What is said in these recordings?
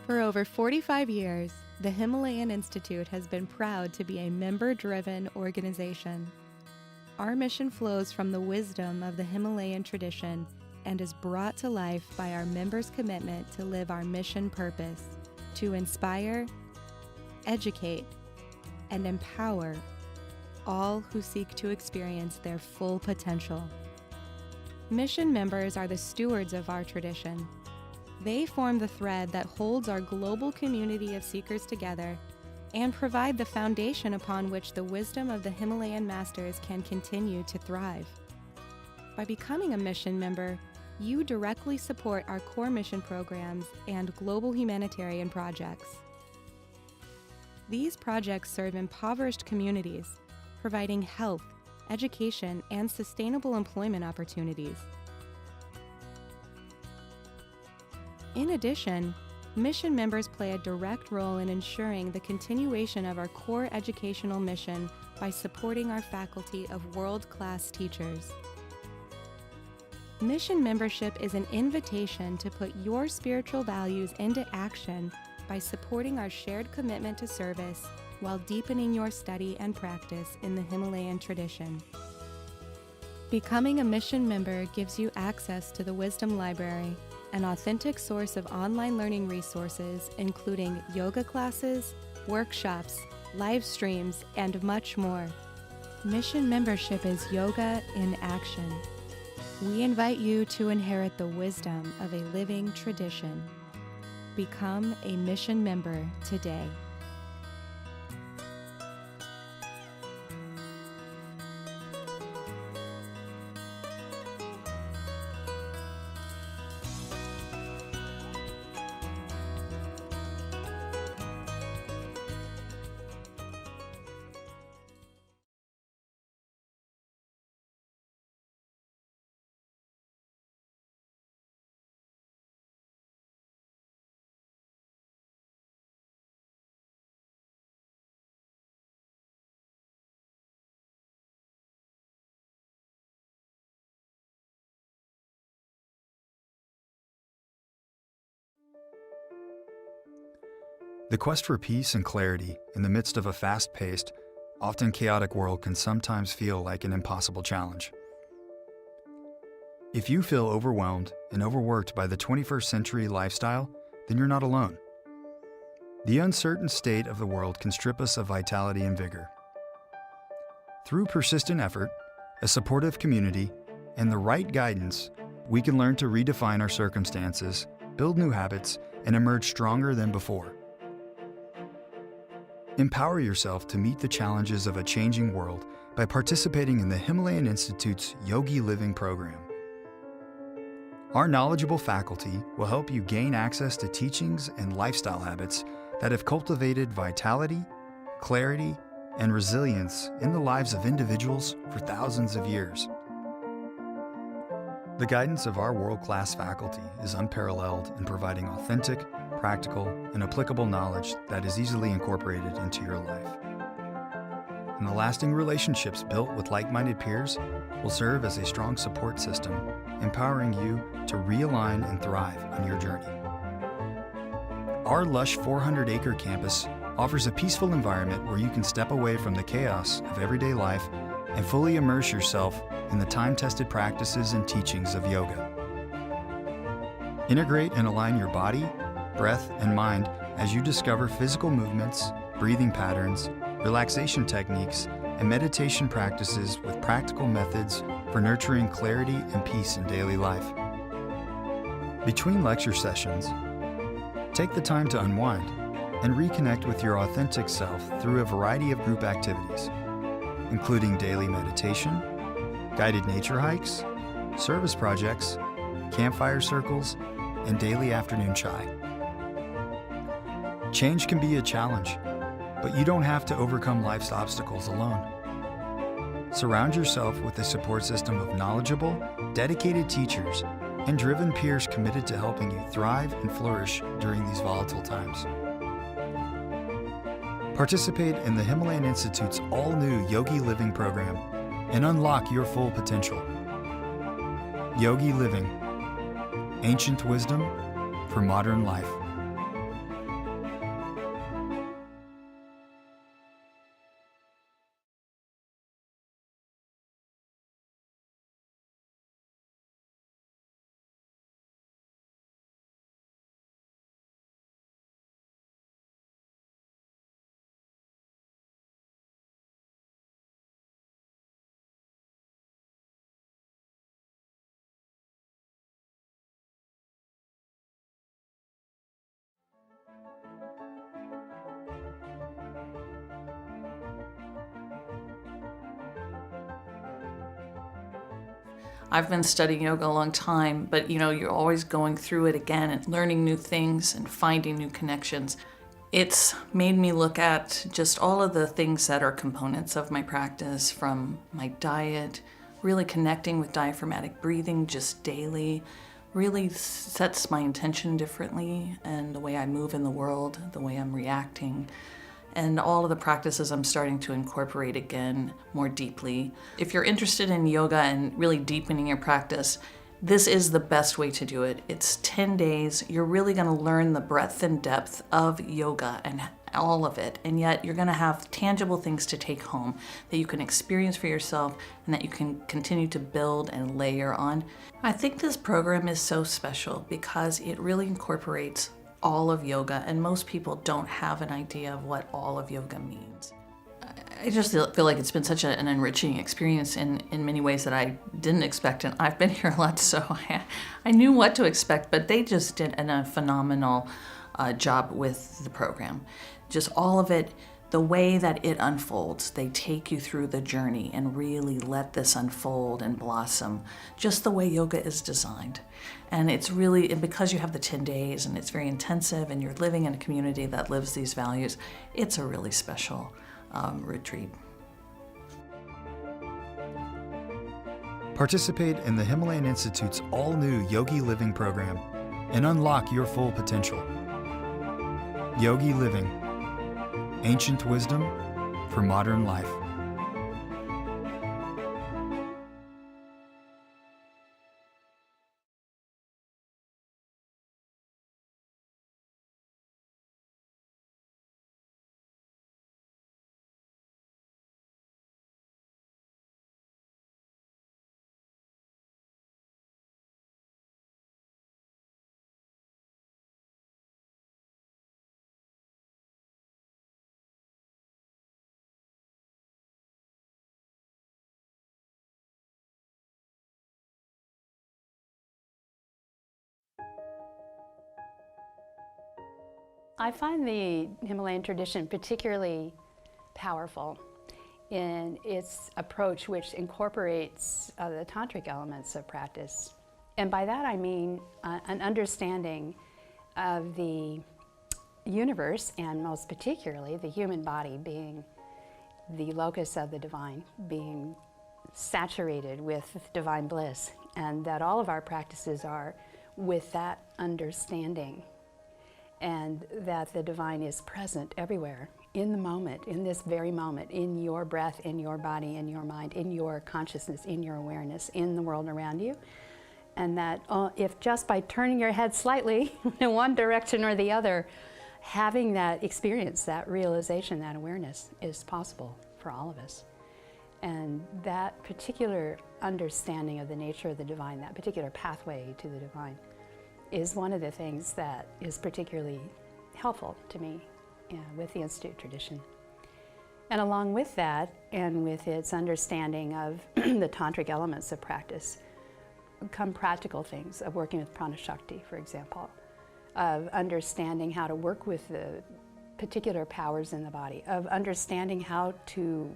For over 45 years, the Himalayan Institute has been proud to be a member-driven organization. Our mission flows from the wisdom of the Himalayan tradition and is brought to life by our members' commitment to live our mission purpose, to inspire, educate, and empower all who seek to experience their full potential. Mission members are the stewards of our tradition. They form the thread that holds our global community of seekers together and provide the foundation upon which the wisdom of the Himalayan masters can continue to thrive. By becoming a mission member, you directly support our core mission programs and global humanitarian projects. These projects serve impoverished communities, providing health, education, and sustainable employment opportunities. In addition, mission members play a direct role in ensuring the continuation of our core educational mission by supporting our faculty of world-class teachers. Mission membership is an invitation to put your spiritual values into action by supporting our shared commitment to service while deepening your study and practice in the Himalayan tradition. Becoming a mission member gives you access to the Wisdom Library, an authentic source of online learning resources including yoga classes, workshops, live streams, and much more. Mission membership is yoga in action. We invite you to inherit the wisdom of a living tradition. Become a mission member today. The quest for peace and clarity in the midst of a fast-paced, often chaotic world can sometimes feel like an impossible challenge. If you feel overwhelmed and overworked by the 21st century lifestyle, then you're not alone. The uncertain state of the world can strip us of vitality and vigor. Through persistent effort, a supportive community, and the right guidance, we can learn to redefine our circumstances, build new habits, and emerge stronger than before. Empower yourself to meet the challenges of a changing world by participating in the Himalayan Institute's Yogi Living program. Our knowledgeable faculty will help you gain access to teachings and lifestyle habits that have cultivated vitality, clarity, and resilience in the lives of individuals for thousands of years. The guidance of our world-class faculty is unparalleled in providing authentic, practical, and applicable knowledge that is easily incorporated into your life. And the lasting relationships built with like-minded peers will serve as a strong support system, empowering you to realign and thrive on your journey. Our lush 400-acre campus offers a peaceful environment where you can step away from the chaos of everyday life and fully immerse yourself in the time-tested practices and teachings of yoga. Integrate and align your body, breath, and mind as you discover physical movements, breathing patterns, relaxation techniques, and meditation practices with practical methods for nurturing clarity and peace in daily life. Between lecture sessions, take the time to unwind and reconnect with your authentic self through a variety of group activities, including daily meditation, guided nature hikes, service projects, campfire circles, and daily afternoon chai. Change can be a challenge, but you don't have to overcome life's obstacles alone. Surround yourself with a support system of knowledgeable, dedicated teachers and driven peers committed to helping you thrive and flourish during these volatile times. Participate in the Himalayan Institute's all-new Yogi Living program and unlock your full potential. Yogi Living, ancient wisdom for modern life. I've been studying yoga a long time, but you're always going through it again and learning new things and finding new connections. It's made me look at just all of the things that are components of my practice, from my diet, really connecting with diaphragmatic breathing just daily, really sets my intention differently, and the way I move in the world, the way I'm reacting, and all of the practices I'm starting to incorporate again more deeply. If you're interested in yoga and really deepening your practice, this is the best way to do it. It's 10 days. You're really going to learn the breadth and depth of yoga and all of it, and yet you're going to have tangible things to take home that you can experience for yourself and that you can continue to build and layer on. I think this program is so special because it really incorporates all of yoga, and most people don't have an idea of what all of yoga means. I just feel like it's been such an enriching experience in many ways that I didn't expect, and I've been here a lot, so I knew what to expect, but they just did a phenomenal job with the program. Just all of it, the way that it unfolds, they take you through the journey and really let this unfold and blossom, just the way yoga is designed. And it's really, and because you have the 10 days and it's very intensive and you're living in a community that lives these values, it's a really special retreat. Participate in the Himalayan Institute's all-new Yogi Living program and unlock your full potential. Yogi Living, ancient wisdom for modern life. I find the Himalayan tradition particularly powerful in its approach, which incorporates the Tantric elements of practice. And by that I mean an understanding of the universe, and most particularly the human body being the locus of the divine, being saturated with divine bliss, and that all of our practices are with that understanding, and that the divine is present everywhere, in the moment, in this very moment, in your breath, in your body, in your mind, in your consciousness, in your awareness, in the world around you. And that if just by turning your head slightly in one direction or the other, having that experience, that realization, that awareness is possible for all of us. And that particular understanding of the nature of the divine, that particular pathway to the divine, is one of the things that is particularly helpful to me with the Institute tradition. And along with that, and with its understanding of the Tantric elements of practice, come practical things of working with prana shakti, for example, of understanding how to work with the particular powers in the body, of understanding how to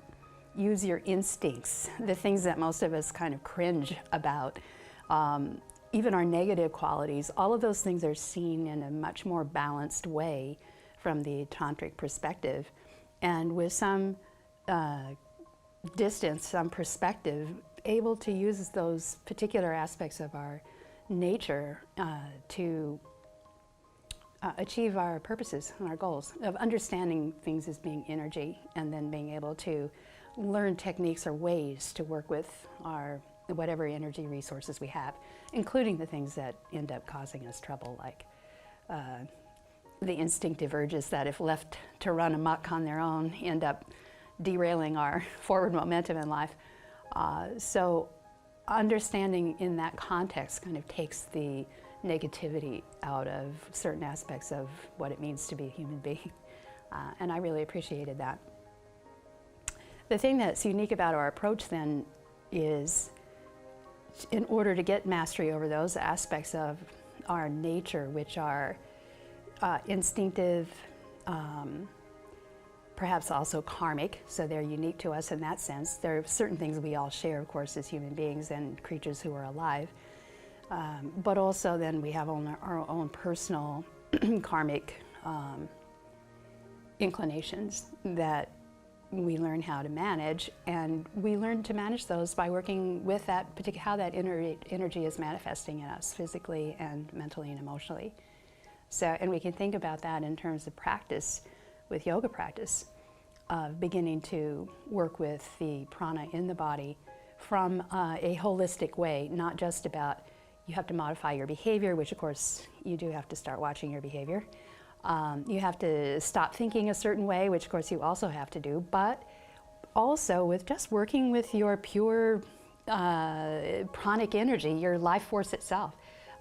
use your instincts, the things that most of us kind of cringe about, even our negative qualities. All of those things are seen in a much more balanced way from the Tantric perspective, and with some distance, some perspective, able to use those particular aspects of our nature to achieve our purposes and our goals, of understanding things as being energy, and then being able to learn techniques or ways to work with our whatever energy resources we have, including the things that end up causing us trouble, like the instinctive urges that, if left to run amok on their own, end up derailing our forward momentum in life. So understanding in that context kind of takes the negativity out of certain aspects of what it means to be a human being. And I really appreciated that. The thing that's unique about our approach then is, in order to get mastery over those aspects of our nature, which are instinctive, perhaps also karmic, so they're unique to us in that sense. There are certain things we all share, of course, as human beings and creatures who are alive. But also then we have our own personal karmic inclinations that we learn how to manage, and we learn to manage those by working with that how that energy is manifesting in us physically and mentally and emotionally. So, and we can think about that in terms of practice, with yoga practice, of beginning to work with the prana in the body from a holistic way, not just about you have to modify your behavior, which of course you do have to start watching your behavior. You have to stop thinking a certain way, which of course you also have to do, but also with just working with your pure pranic energy, your life force itself,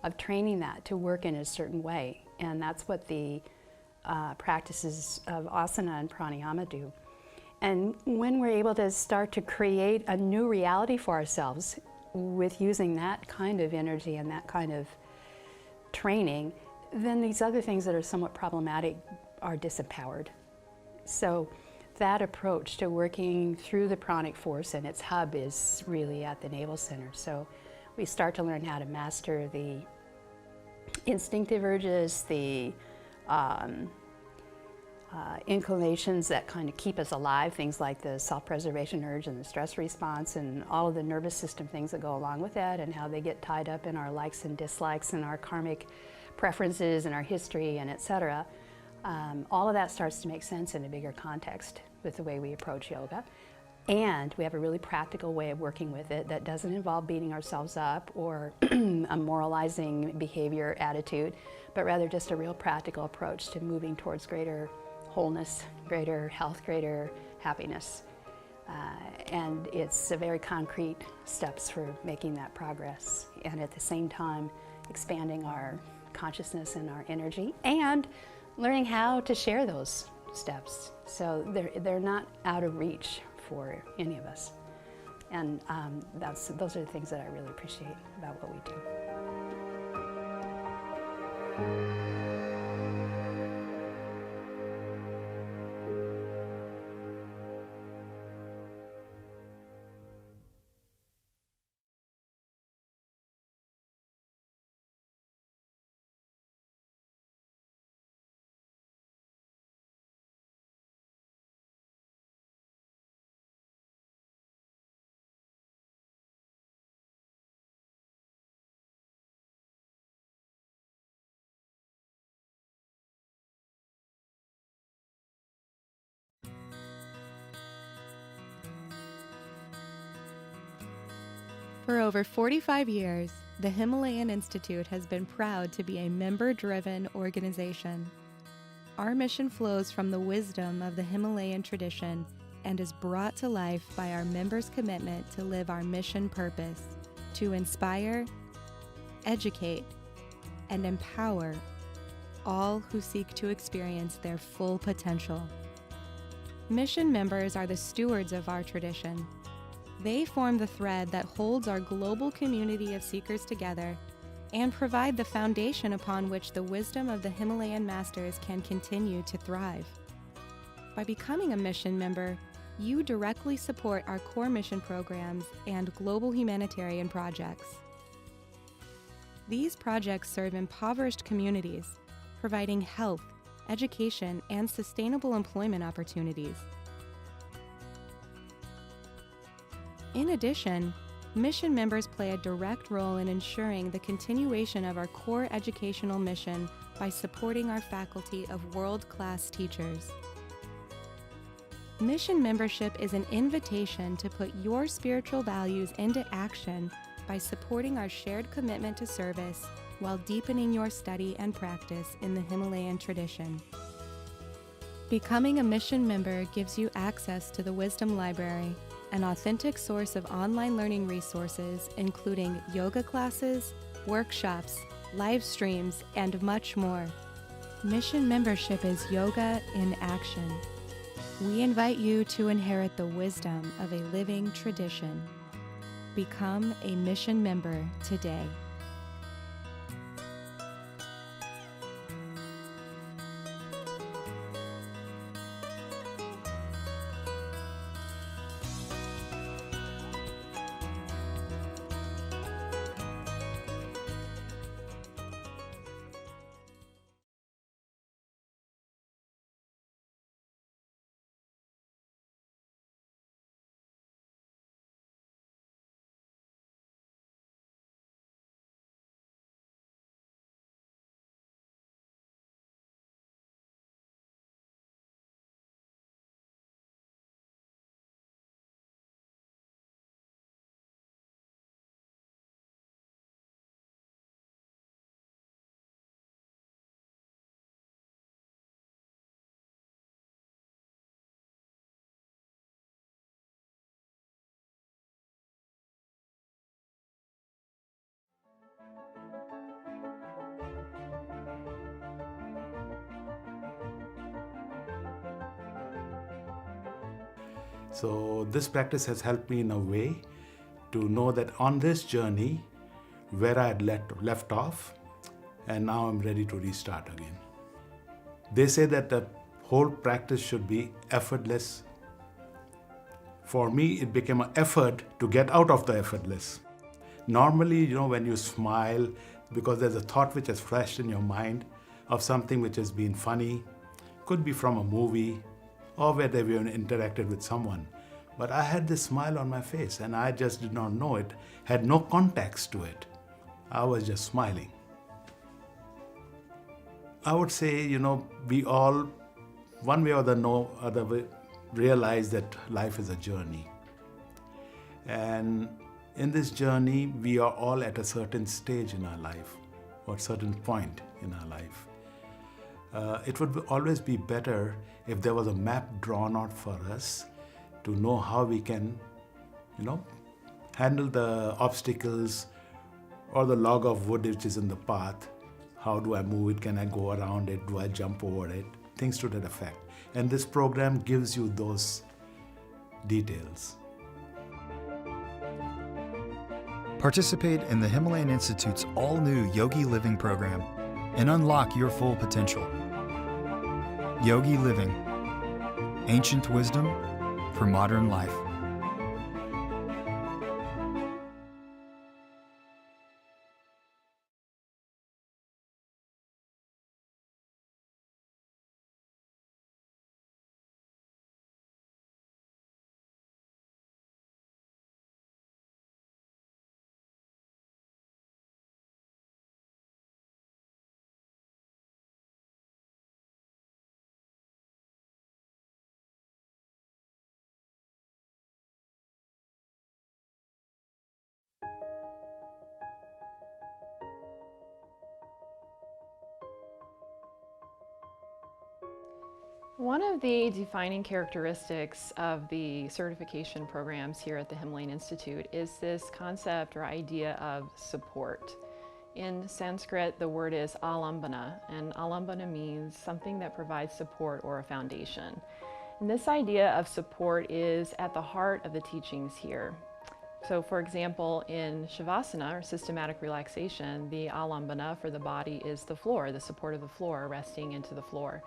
of training that to work in a certain way. And that's what the practices of asana and pranayama do. And when we're able to start to create a new reality for ourselves with using that kind of energy and that kind of training, then these other things that are somewhat problematic are disempowered. So that approach to working through the pranic force, and its hub is really at the navel center. So we start to learn how to master the instinctive urges, the inclinations that kind of keep us alive, things like the self-preservation urge and the stress response and all of the nervous system things that go along with that, and how they get tied up in our likes and dislikes and our karmic preferences and our history and etc. All of that starts to make sense in a bigger context with the way we approach yoga. And we have a really practical way of working with it that doesn't involve beating ourselves up or a moralizing behavior attitude, but rather just a real practical approach to moving towards greater wholeness, greater health, greater happiness. And it's a very concrete steps for making that progress, and at the same time expanding our consciousness and our energy, and learning how to share those steps so they're not out of reach for any of us. And those are the things that I really appreciate about what we do. For over 45 years, the Himalayan Institute has been proud to be a member-driven organization. Our mission flows from the wisdom of the Himalayan tradition and is brought to life by our members' commitment to live our mission purpose, to inspire, educate, and empower all who seek to experience their full potential. Mission members are the stewards of our tradition. They form the thread that holds our global community of seekers together and provide the foundation upon which the wisdom of the Himalayan masters can continue to thrive. By becoming a mission member, you directly support our core mission programs and global humanitarian projects. These projects serve impoverished communities, providing health, education, and sustainable employment opportunities. In addition, mission members play a direct role in ensuring the continuation of our core educational mission by supporting our faculty of world-class teachers. Mission membership is an invitation to put your spiritual values into action by supporting our shared commitment to service while deepening your study and practice in the Himalayan tradition. Becoming a mission member gives you access to the Wisdom Library, an authentic source of online learning resources including yoga classes, workshops, live streams, and much more. Mission membership is yoga in action. We invite you to inherit the wisdom of a living tradition. Become a mission member today. So this practice has helped me in a way to know that on this journey, where I had left off, and now I'm ready to restart again. They say that the whole practice should be effortless. For me, it became an effort to get out of the effortless. Normally, when you smile, because there's a thought which has flashed in your mind of something which has been funny, could be from a movie or whether we interacted with someone. But I had this smile on my face and I just did not know it, had no context to it. I was just smiling. I would say, we all, one way or the other way, realize that life is a journey. And in this journey, we are all at a certain stage in our life or a certain point in our life. It would always be better if there was a map drawn out for us to know how we can, handle the obstacles or the log of wood which is in the path. How do I move it? Can I go around it? Do I jump over it? Things to that effect. And this program gives you those details. Participate in the Himalayan Institute's all-new Yogi Living program and unlock your full potential. Yogi Living, ancient wisdom for modern life. One of the defining characteristics of the certification programs here at the Himalayan Institute is this concept or idea of support. In Sanskrit, the word is alambana, and alambana means something that provides support or a foundation. And this idea of support is at the heart of the teachings here. So for example, in Shavasana, or systematic relaxation, the alambana for the body is the floor, the support of the floor, resting into the floor.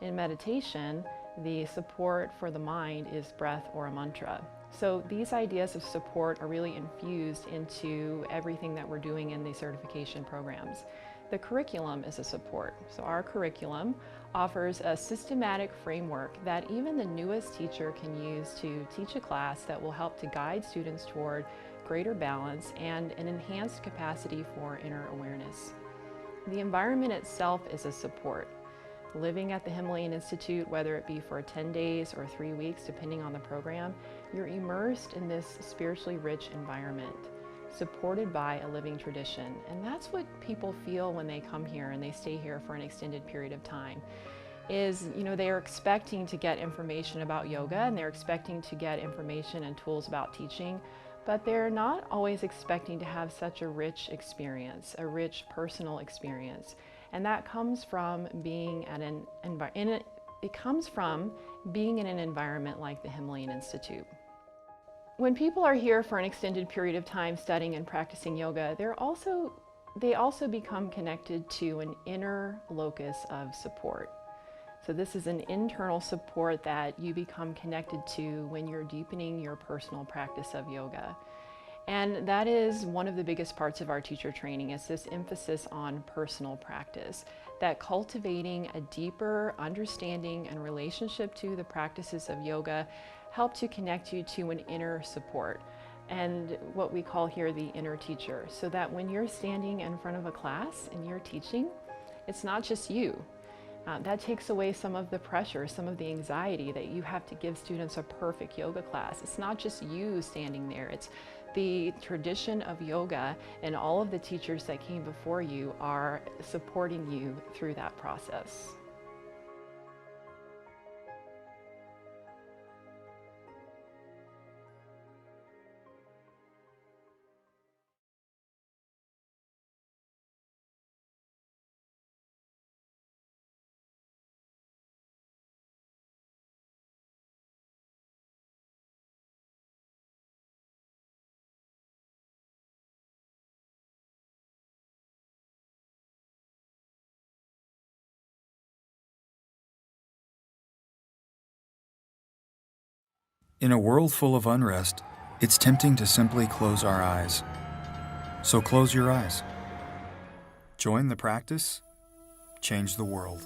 In meditation, the support for the mind is breath or a mantra. So these ideas of support are really infused into everything that we're doing in the certification programs. The curriculum is a support. So our curriculum offers a systematic framework that even the newest teacher can use to teach a class that will help to guide students toward greater balance and an enhanced capacity for inner awareness. The environment itself is a support. Living at the Himalayan Institute, whether it be for 10 days or 3 weeks, depending on the program, you're immersed in this spiritually rich environment, supported by a living tradition. And that's what people feel when they come here and they stay here for an extended period of time. They are expecting to get information about yoga and they're expecting to get information and tools about teaching, but they're not always expecting to have such a rich experience, a rich personal experience. And that comes from being at an environment like the Himalayan Institute. When people are here for an extended period of time studying and practicing yoga, they also become connected to an inner locus of support. So this is an internal support that you become connected to when you're deepening your personal practice of yoga. And that is one of the biggest parts of our teacher training, is this emphasis on personal practice, that cultivating a deeper understanding and relationship to the practices of yoga help to connect you to an inner support and what we call here the inner teacher, so that when you're standing in front of a class and you're teaching, it's not just you. That takes away some of the pressure, some of the anxiety that you have to give students a perfect yoga class. It's not just you standing there, it's the tradition of yoga, and all of the teachers that came before you are supporting you through that process. In a world full of unrest, it's tempting to simply close our eyes. So close your eyes. Join the practice, change the world.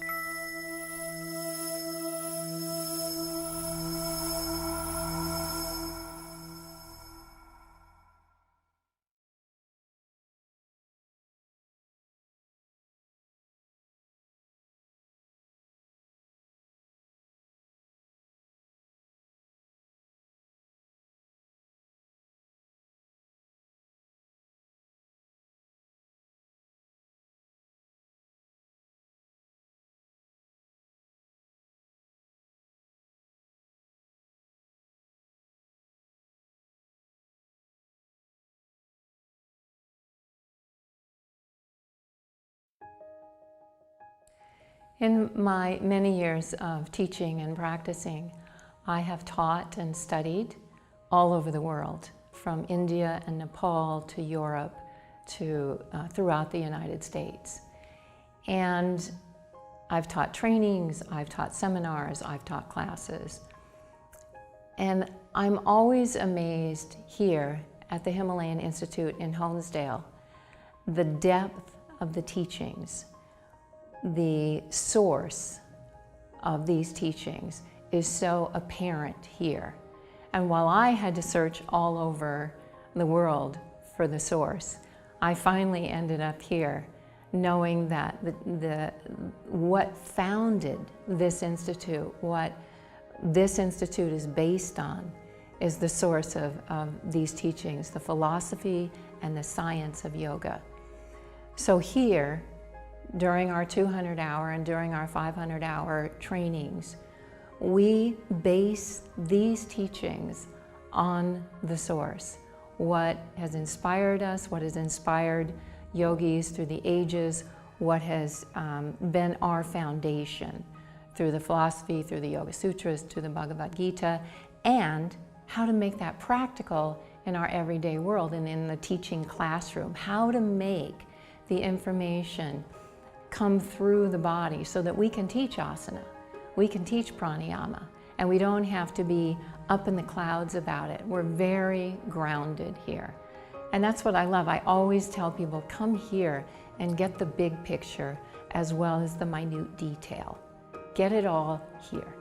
In my many years of teaching and practicing, I have taught and studied all over the world, from India and Nepal to Europe to throughout the United States. And I've taught trainings, I've taught seminars, I've taught classes. And I'm always amazed here at the Himalayan Institute in Honesdale, the depth of the teachings. The source of these teachings is so apparent here. And while I had to search all over the world for the source, I finally ended up here knowing that what founded this institute, what this institute is based on, is the source of these teachings, the philosophy and the science of yoga. So here, during our 200-hour and during our 500-hour trainings, we base these teachings on the source. What has inspired us, what has inspired yogis through the ages, what has been our foundation through the philosophy, through the Yoga Sutras, through the Bhagavad Gita, and how to make that practical in our everyday world and in the teaching classroom. How to make the information come through the body so that we can teach asana, we can teach pranayama, and we don't have to be up in the clouds about it. We're very grounded here. And that's what I love. I always tell people, come here and get the big picture as well as the minute detail. Get it all here.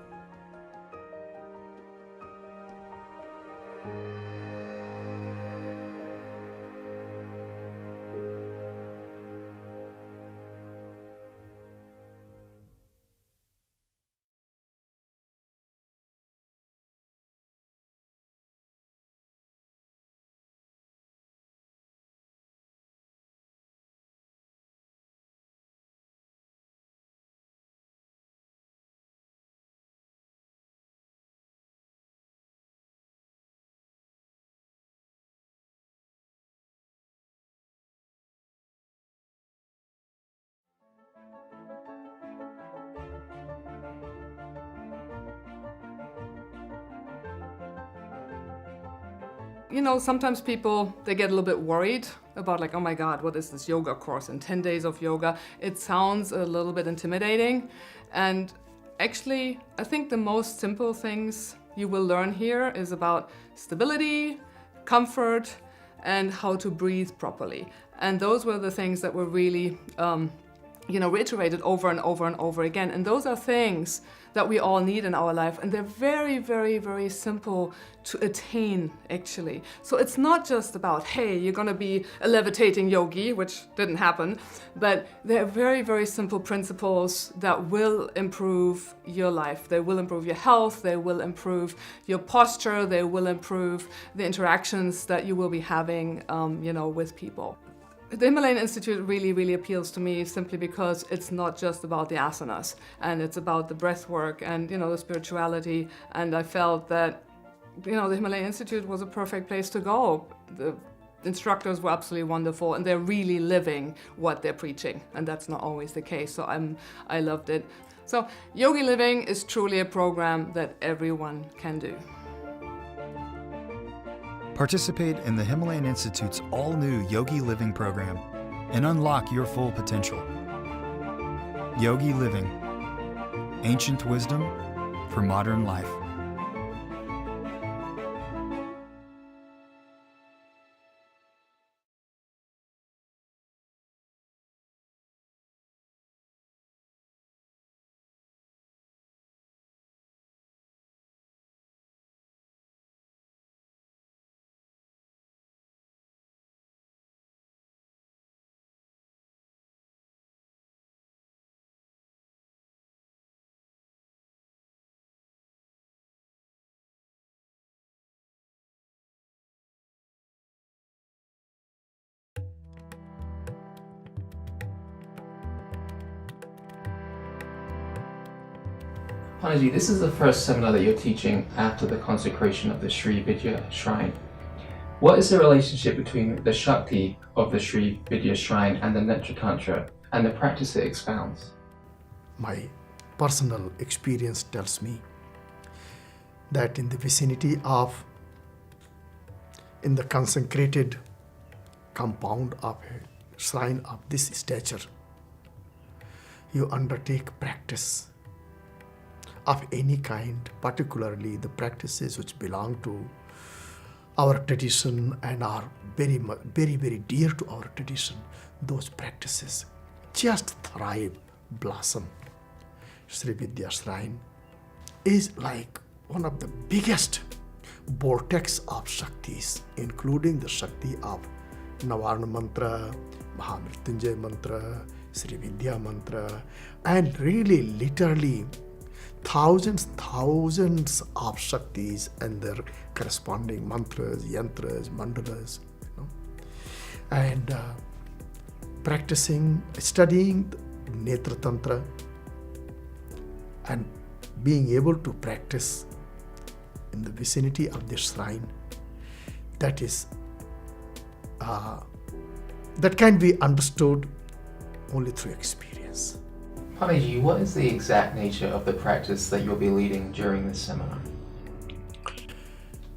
You know, sometimes people, they get a little bit worried about like, oh my God, what is this yoga course and 10 days of yoga? It sounds a little bit intimidating. And actually, I think the most simple things you will learn here is about stability, comfort, and how to breathe properly. And those were the things that were really, reiterated over and over and over again. And those are things that we all need in our life. And they're very, very, very simple to attain, actually. So it's not just about, hey, you're gonna be a levitating yogi, which didn't happen, but they're very, very simple principles that will improve your life. They will improve your health, they will improve your posture, they will improve the interactions that you will be having, with people. The Himalayan Institute really, really appeals to me simply because it's not just about the asanas, and it's about the breath work and, the spirituality. And I felt that, the Himalayan Institute was a perfect place to go. The instructors were absolutely wonderful, and they're really living what they're preaching, and that's not always the case, so I loved it. So Yogi Living is truly a program that everyone can do. Participate in the Himalayan Institute's all-new Yogi Living program and unlock your full potential. Yogi Living, ancient wisdom for modern life. Panaji, this is the first seminar that you're teaching after the consecration of the Sri Vidhyaa shrine. What is the relationship between the Shakti of the Sri Vidhyaa shrine and the Netra Tantra and the practice it expounds? My personal experience tells me that in the vicinity of, in the consecrated compound of a shrine of this stature, you undertake practice of any kind, particularly the practices which belong to our tradition and are very, very dear to our tradition. Those practices just thrive, blossom. Sri Vidhyaa Shrine is like one of the biggest vortex of Shaktis, including the Shakti of Navarna Mantra, Mahamrityunjay Mantra, Sri Vidhyaa Mantra, and really literally thousands of Shaktis and their corresponding mantras, yantras, mandalas, and practicing, studying Netra Tantra and being able to practice in the vicinity of this shrine, that is that can be understood only through experience. Panaji, what is the exact nature of the practice that you'll be leading during this seminar?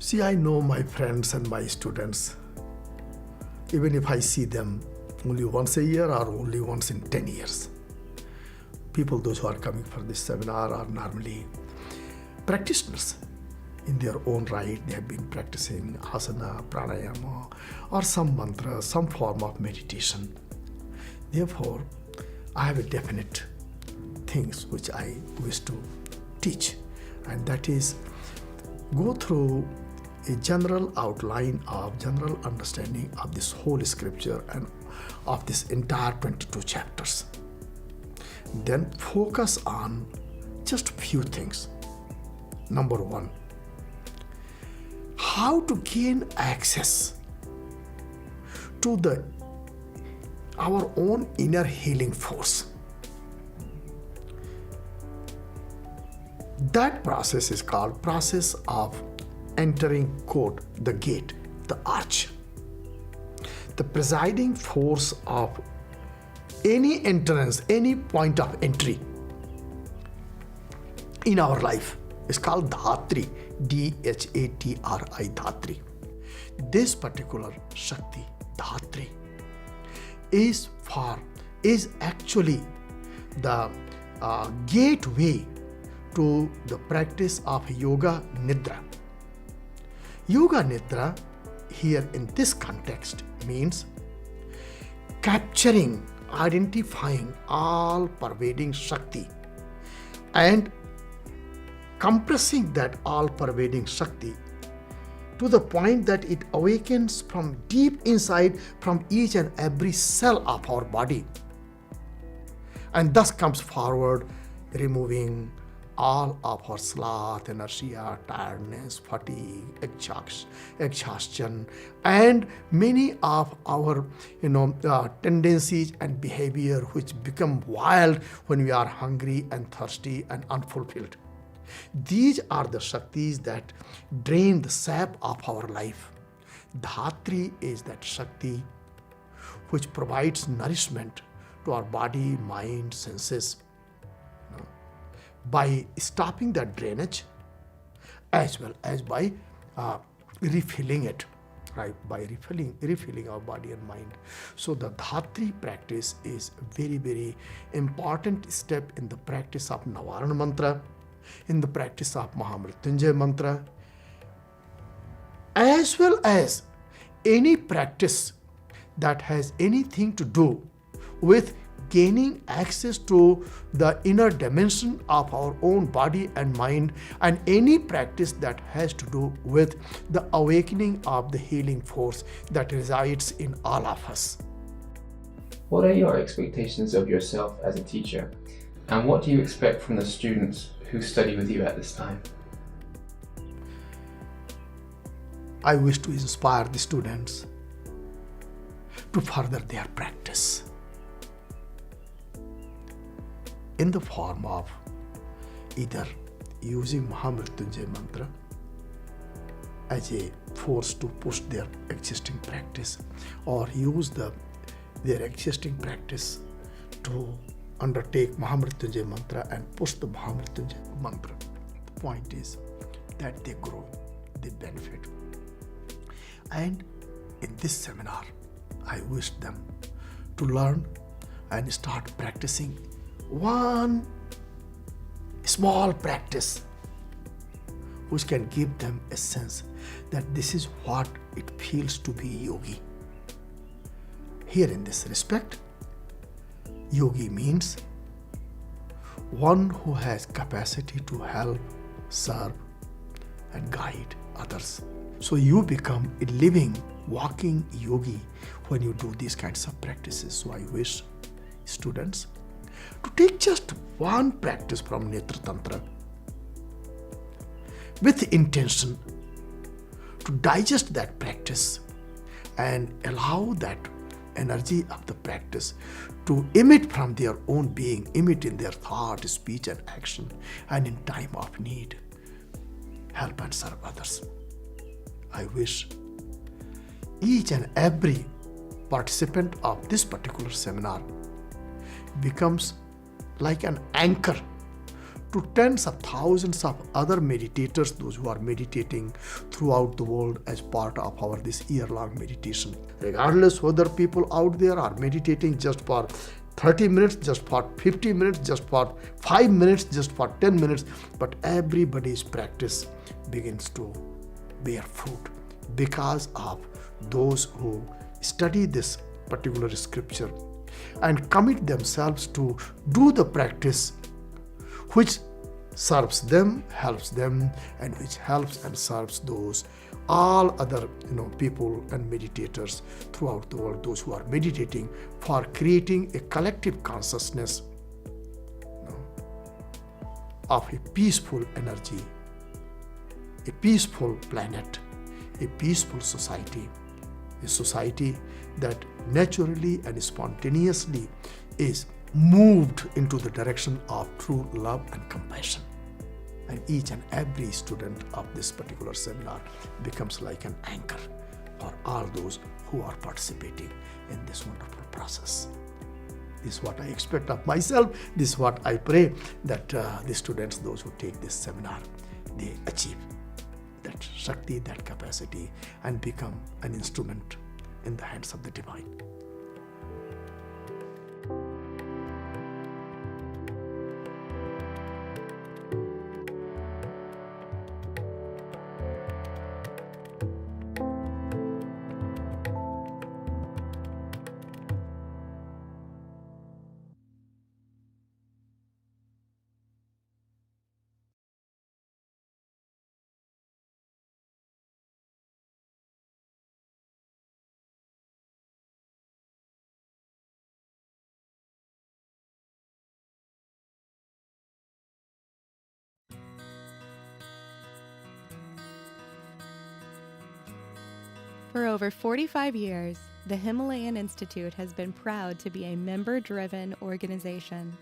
See, I know my friends and my students, even if I see them only once a year or only once in 10 years. People, those who are coming for this seminar, are normally practitioners in their own right. They have been practicing asana, pranayama, or some mantra, some form of meditation. Therefore, I have a definite things which I wish to teach, and that is go through a general outline of general understanding of this whole scripture and of this entire 22 chapters. Then focus on just a few things. Number one, how to gain access to our own inner healing force. That process is called process of entering court, the gate, the arch. The presiding force of any entrance, any point of entry in our life is called Dhatri, D-H-A-T-R-I, Dhatri. This particular Shakti, Dhatri, is actually the gateway to the practice of Yoga Nidra. Yoga Nidra here in this context means capturing, identifying all-pervading Shakti and compressing that all-pervading Shakti to the point that it awakens from deep inside from each and every cell of our body, and thus comes forward, removing all of our sloth, inertia, tiredness, fatigue, exhaustion, and many of our tendencies and behavior which become wild when we are hungry and thirsty and unfulfilled. These are the Shaktis that drain the sap of our life. Dhatri is that Shakti which provides nourishment to our body, mind, senses, by stopping that drainage as well as by refilling it, right? By refilling our body and mind. So the Dhatri practice is very important step in the practice of Navarna Mantra, in the practice of Mahamrityunjay Mantra, as well as any practice that has anything to do with gaining access to the inner dimension of our own body and mind, and any practice that has to do with the awakening of the healing force that resides in all of us. What are your expectations of yourself as a teacher, and what do you expect from the students who study with you at this time? I wish to inspire the students to further their practice in the form of either using Mahamrityunjay mantra as a force to push their existing practice, or use their existing practice to undertake Mahamrityunjay mantra and push the Mahamrityunjay mantra. The point is that they grow, they benefit. And in this seminar, I wish them to learn and start practicing one small practice which can give them a sense that this is what it feels to be yogi. Here in this respect, yogi means one who has capacity to help, serve, and guide others. So you become a living, walking yogi when you do these kinds of practices. So I wish students to take just one practice from Netra Tantra with intention to digest that practice and allow that energy of the practice to emit from their own being, emit in their thought, speech, and action, and in time of need, help and serve others. I wish each and every participant of this particular seminar becomes like an anchor to tens of thousands of other meditators, those who are meditating throughout the world as part of our this year-long meditation. Regardless whether people out there are meditating just for 30 minutes, just for 50 minutes, just for 5 minutes, just for 10 minutes, but everybody's practice begins to bear fruit because of those who study this particular scripture and commit themselves to do the practice which serves them, helps them, and which helps and serves those all other people and meditators throughout the world, those who are meditating for creating a collective consciousness of a peaceful energy, a peaceful planet, a peaceful society, a society that naturally and spontaneously is moved into the direction of true love and compassion. And each and every student of this particular seminar becomes like an anchor for all those who are participating in this wonderful process. This is what I expect of myself. This is what I pray that the students, those who take this seminar, they achieve that Shakti, that capacity, and become an instrument in the hands of the divine. For over 45 years, the Himalayan Institute has been proud to be a member-driven organization.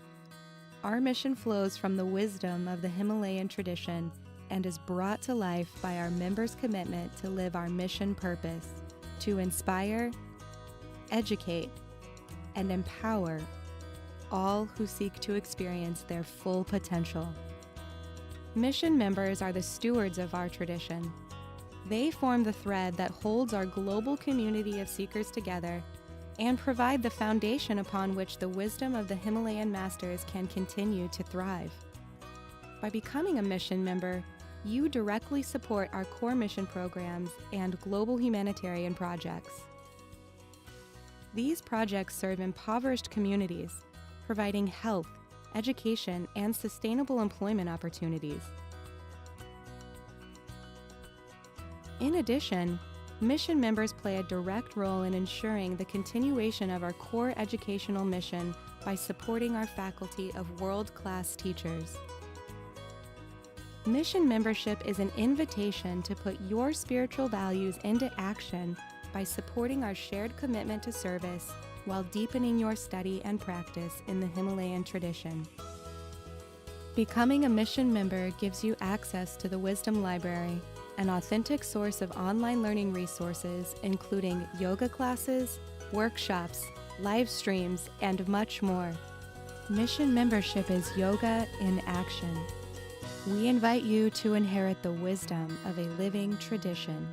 Our mission flows from the wisdom of the Himalayan tradition and is brought to life by our members' commitment to live our mission purpose, to inspire, educate, and empower all who seek to experience their full potential. Mission members are the stewards of our tradition. They form the thread that holds our global community of seekers together and provide the foundation upon which the wisdom of the Himalayan masters can continue to thrive. By becoming a mission member, you directly support our core mission programs and global humanitarian projects. These projects serve impoverished communities, providing health, education, and sustainable employment opportunities. In addition, mission members play a direct role in ensuring the continuation of our core educational mission by supporting our faculty of world-class teachers. Mission membership is an invitation to put your spiritual values into action by supporting our shared commitment to service while deepening your study and practice in the Himalayan tradition. Becoming a mission member gives you access to the Wisdom Library, an authentic source of online learning resources, including yoga classes, workshops, live streams, and much more. Mission membership is yoga in action. We invite you to inherit the wisdom of a living tradition.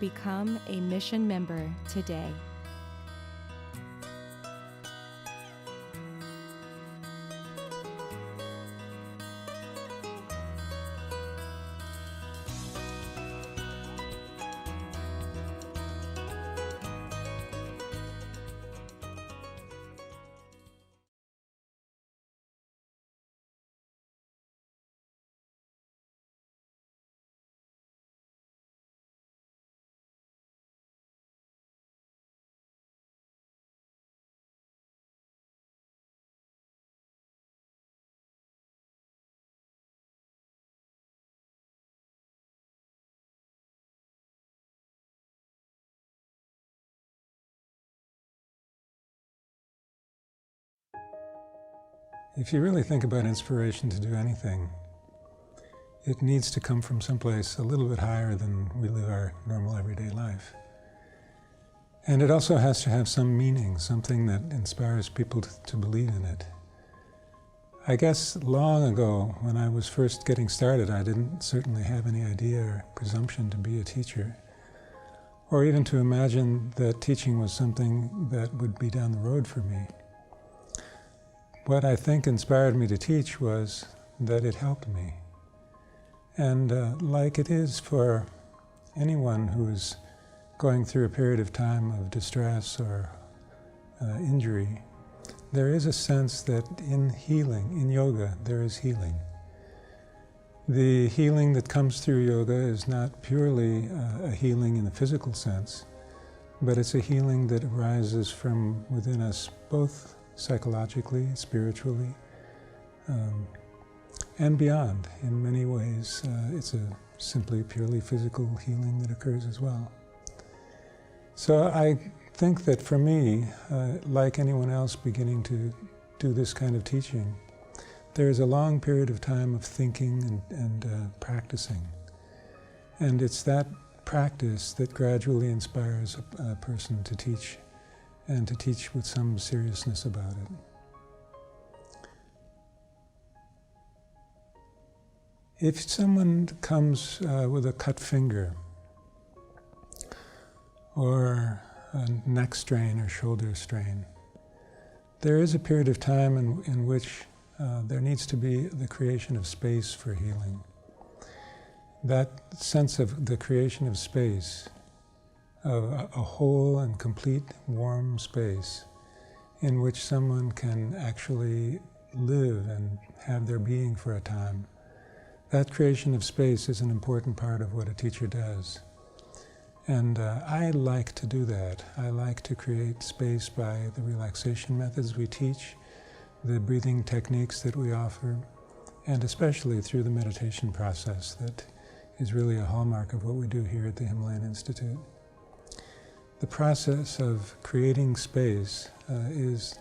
Become a mission member today. If you really think about inspiration to do anything, it needs to come from someplace a little bit higher than we live our normal everyday life. And it also has to have some meaning, something that inspires people to believe in it. I guess long ago, when I was first getting started, I didn't certainly have any idea or presumption to be a teacher, or even to imagine that teaching was something that would be down the road for me. What I think inspired me to teach was that it helped me. And like it is for anyone who is going through a period of time of distress or injury, there is a sense that in healing, in yoga, there is healing. The healing that comes through yoga is not purely a healing in the physical sense, but it's a healing that arises from within us, both psychologically, spiritually, and beyond. In many ways, it's a simply purely physical healing that occurs as well. So I think that for me, like anyone else beginning to do this kind of teaching, there is a long period of time of thinking and practicing. And it's that practice that gradually inspires a person to teach, and to teach with some seriousness about it. If someone comes with a cut finger, or a neck strain or shoulder strain, there is a period of time in which there needs to be the creation of space for healing. That sense of the creation of space, of a whole and complete warm space in which someone can actually live and have their being for a time. That creation of space is an important part of what a teacher does. And I like to do that. I like to create space by the relaxation methods we teach, the breathing techniques that we offer, and especially through the meditation process that is really a hallmark of what we do here at the Himalayan Institute. The process of creating space is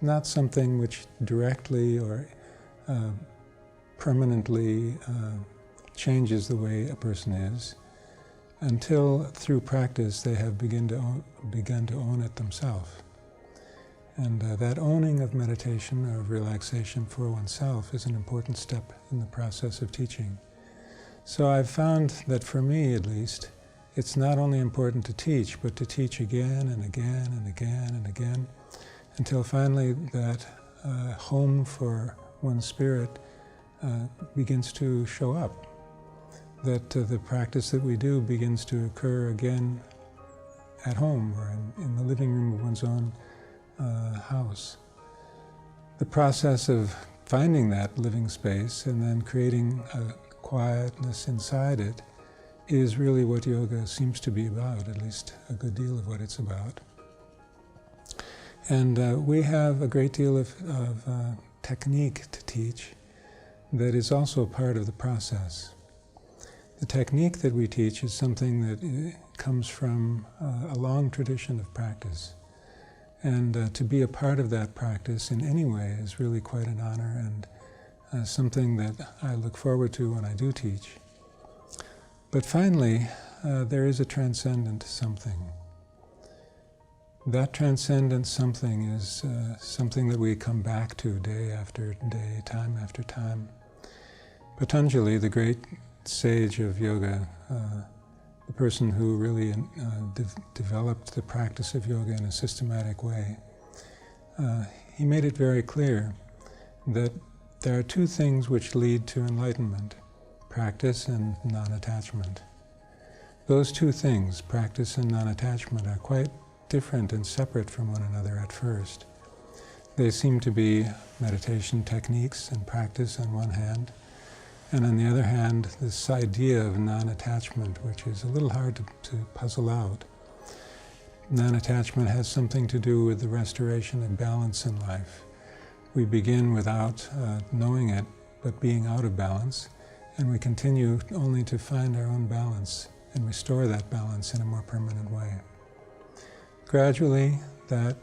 not something which directly or permanently changes the way a person is, until through practice they have begun to own it themselves. And that owning of meditation or of relaxation for oneself is an important step in the process of teaching. So I've found that for me, at least, it's not only important to teach, but to teach again and again and again and again, until finally that home for one's spirit begins to show up. That the practice that we do begins to occur again at home or in the living room of one's own house. The process of finding that living space and then creating a quietness inside it is really what yoga seems to be about, at least a good deal of what it's about. And we have a great deal of technique to teach that is also part of the process. The technique that we teach is something that comes from a long tradition of practice. And to be a part of that practice in any way is really quite an honor and something that I look forward to when I do teach. But finally, there is a transcendent something. That transcendent something is something that we come back to day after day, time after time. Patanjali, the great sage of yoga, the person who really developed the practice of yoga in a systematic way, he made it very clear that there are two things which lead to enlightenment: practice and non-attachment. Those two things, practice and non-attachment, are quite different and separate from one another at first. They seem to be meditation techniques and practice on one hand, and on the other hand, this idea of non-attachment, which is a little hard to puzzle out. Non-attachment has something to do with the restoration of balance in life. We begin without knowing it, but being out of balance, and we continue only to find our own balance and restore that balance in a more permanent way. Gradually, that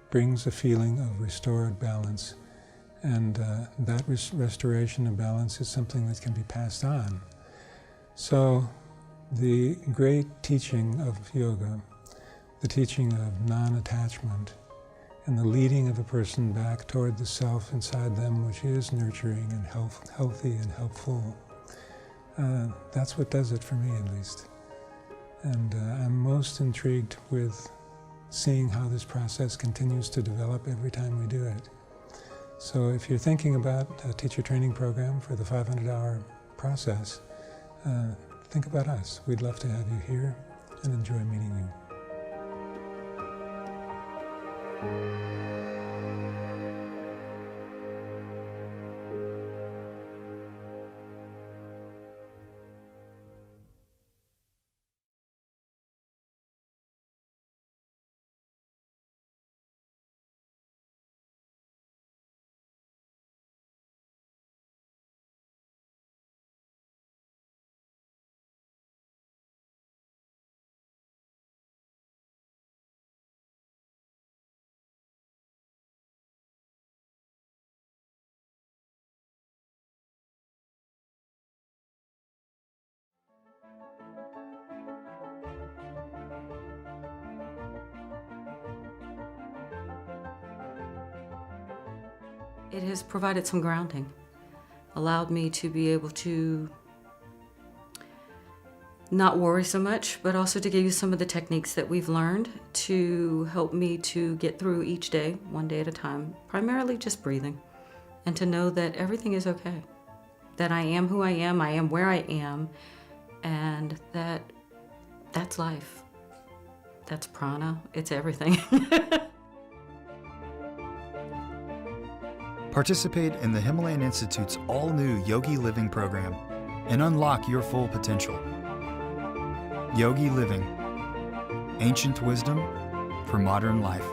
brings a feeling of restored balance, and that restoration of balance is something that can be passed on. So the great teaching of yoga, the teaching of non-attachment, and the leading of a person back toward the self inside them, which is nurturing and healthy and helpful, that's what does it for me, at least. And I'm most intrigued with seeing how this process continues to develop every time we do it. So if you're thinking about a teacher training program for the 500-hour process, think about us. We'd love to have you here and enjoy meeting you. It has provided some grounding, allowed me to be able to not worry so much, but also to give you some of the techniques that we've learned to help me to get through each day, one day at a time, primarily just breathing, and to know that everything is okay, that I am who I am where I am, and that's life. That's prana, it's everything. Participate in the Himalayan Institute's all-new Yogi Living program and unlock your full potential. Yogi Living, ancient wisdom for modern life.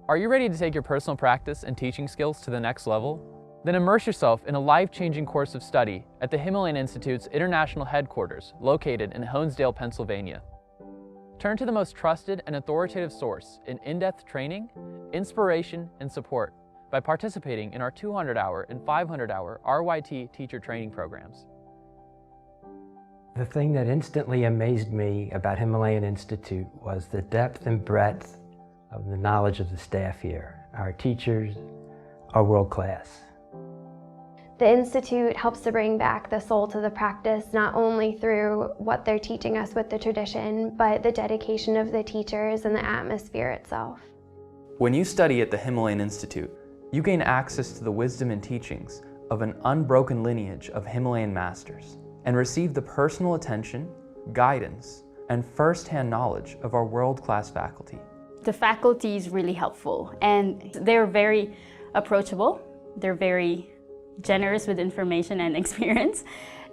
Are you ready to take your personal practice and teaching skills to the next level? Then immerse yourself in a life-changing course of study at the Himalayan Institute's international headquarters, located in Honesdale, Pennsylvania. Turn to the most trusted and authoritative source in in-depth training, inspiration, and support by participating in our 200-hour and 500-hour RYT teacher training programs. The thing that instantly amazed me about Himalayan Institute was the depth and breadth of the knowledge of the staff here. Our teachers are world class. The Institute helps to bring back the soul to the practice, not only through what they're teaching us with the tradition, but the dedication of the teachers and the atmosphere itself. When you study at the Himalayan Institute, you gain access to the wisdom and teachings of an unbroken lineage of Himalayan masters and receive the personal attention, guidance, and first-hand knowledge of our world-class faculty. The faculty is really helpful, and they're very approachable. They're very generous with information and experience,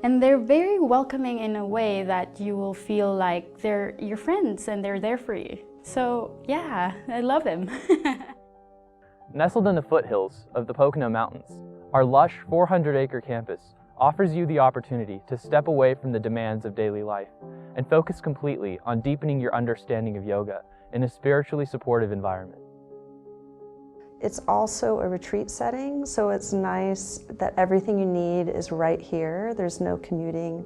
and they're very welcoming in a way that you will feel like they're your friends and they're there for you. So yeah, I love them. Nestled in the foothills of the Pocono Mountains, our lush 400-acre campus offers you the opportunity to step away from the demands of daily life and focus completely on deepening your understanding of yoga in a spiritually supportive environment. It's also a retreat setting, so it's nice that everything you need is right here. There's no commuting,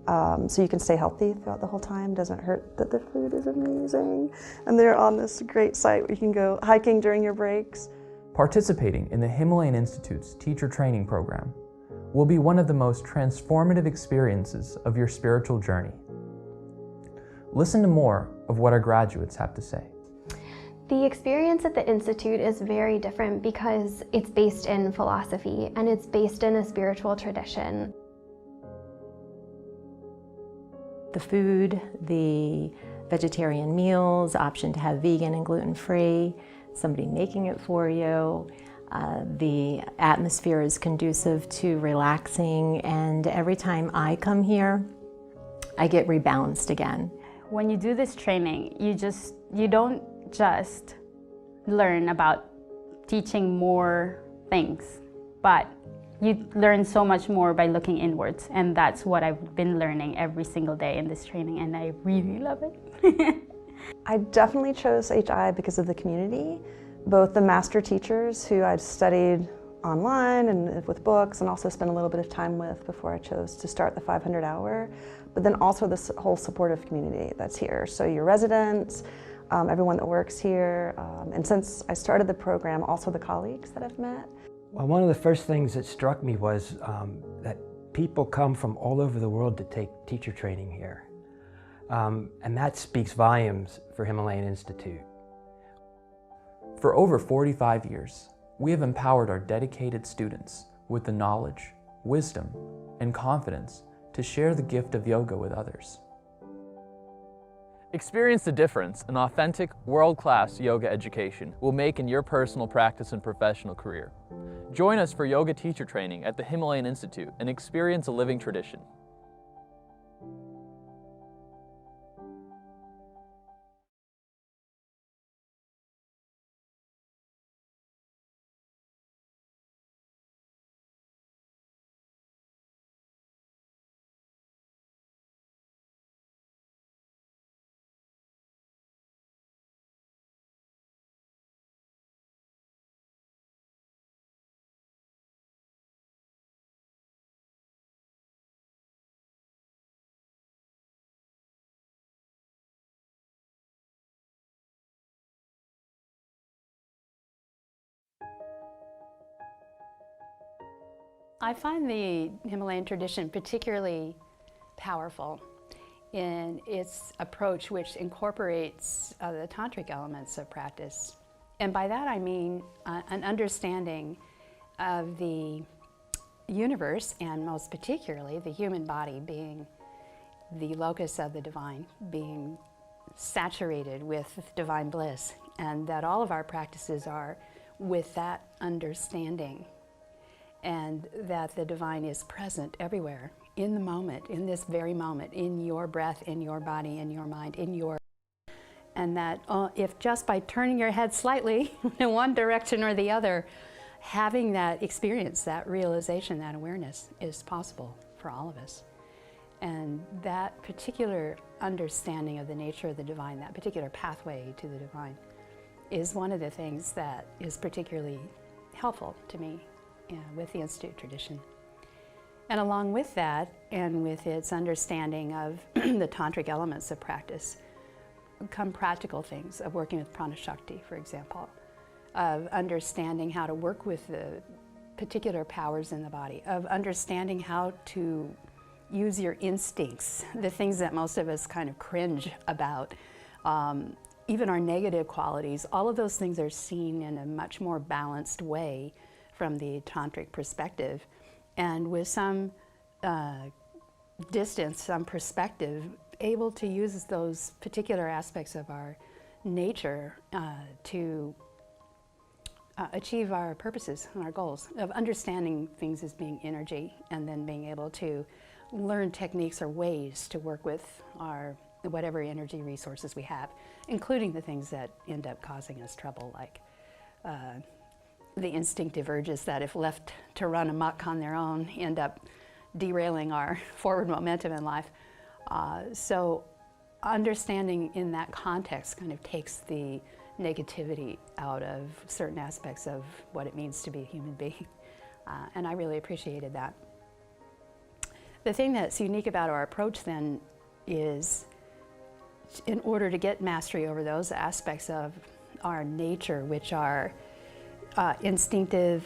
so you can stay healthy throughout the whole time. Doesn't hurt that the food is amazing. And they're on this great site where you can go hiking during your breaks. Participating in the Himalayan Institute's teacher training program will be one of the most transformative experiences of your spiritual journey. Listen to more of what our graduates have to say. The experience at the Institute is very different because it's based in philosophy and it's based in a spiritual tradition. The food, the vegetarian meals, option to have vegan and gluten-free, somebody making it for you. The atmosphere is conducive to relaxing, and every time I come here, I get rebalanced again. When you do this training, you don't just learn about teaching more things, but you learn so much more by looking inwards, and that's what I've been learning every single day in this training, and I really love it. I definitely chose HI because of the community, both the master teachers who I'd studied online and with books and also spent a little bit of time with before I chose to start the 500 hour, but then also this whole supportive community that's here. So your residents, everyone that works here, and since I started the program, also the colleagues that I've met. Well, one of the first things that struck me was that people come from all over the world to take teacher training here. And that speaks volumes for Himalayan Institute. For over 45 years, we have empowered our dedicated students with the knowledge, wisdom, and confidence to share the gift of yoga with others. Experience the difference an authentic, world-class yoga education will make in your personal practice and professional career. Join us for yoga teacher training at the Himalayan Institute and experience a living tradition. I find the Himalayan tradition particularly powerful in its approach, which incorporates the Tantric elements of practice. And by that I mean an understanding of the universe, and most particularly the human body being the locus of the divine, being saturated with divine bliss, and that all of our practices are with that understanding, and that the divine is present everywhere, in the moment, in this very moment, in your breath, in your body, in your mind, in your... And that if just by turning your head slightly in one direction or the other, having that experience, that realization, that awareness is possible for all of us. And that particular understanding of the nature of the divine, that particular pathway to the divine, is one of the things that is particularly helpful to me with the Institute tradition. And along with that, and with its understanding of the Tantric elements of practice, come practical things of working with prana shakti, for example, of understanding how to work with the particular powers in the body, of understanding how to use your instincts, the things that most of us kind of cringe about, even our negative qualities. All of those things are seen in a much more balanced way from the Tantric perspective. and with some distance, some perspective, able to use those particular aspects of our nature to achieve our purposes and our goals of understanding things as being energy, and then being able to learn techniques or ways to work with our whatever energy resources we have, including the things that end up causing us trouble, like the instinctive urges that, if left to run amok on their own, end up derailing our forward momentum in life. So understanding in that context kind of takes the negativity out of certain aspects of what it means to be a human being. And I really appreciated that. The thing that's unique about our approach then is, in order to get mastery over those aspects of our nature, which are instinctive,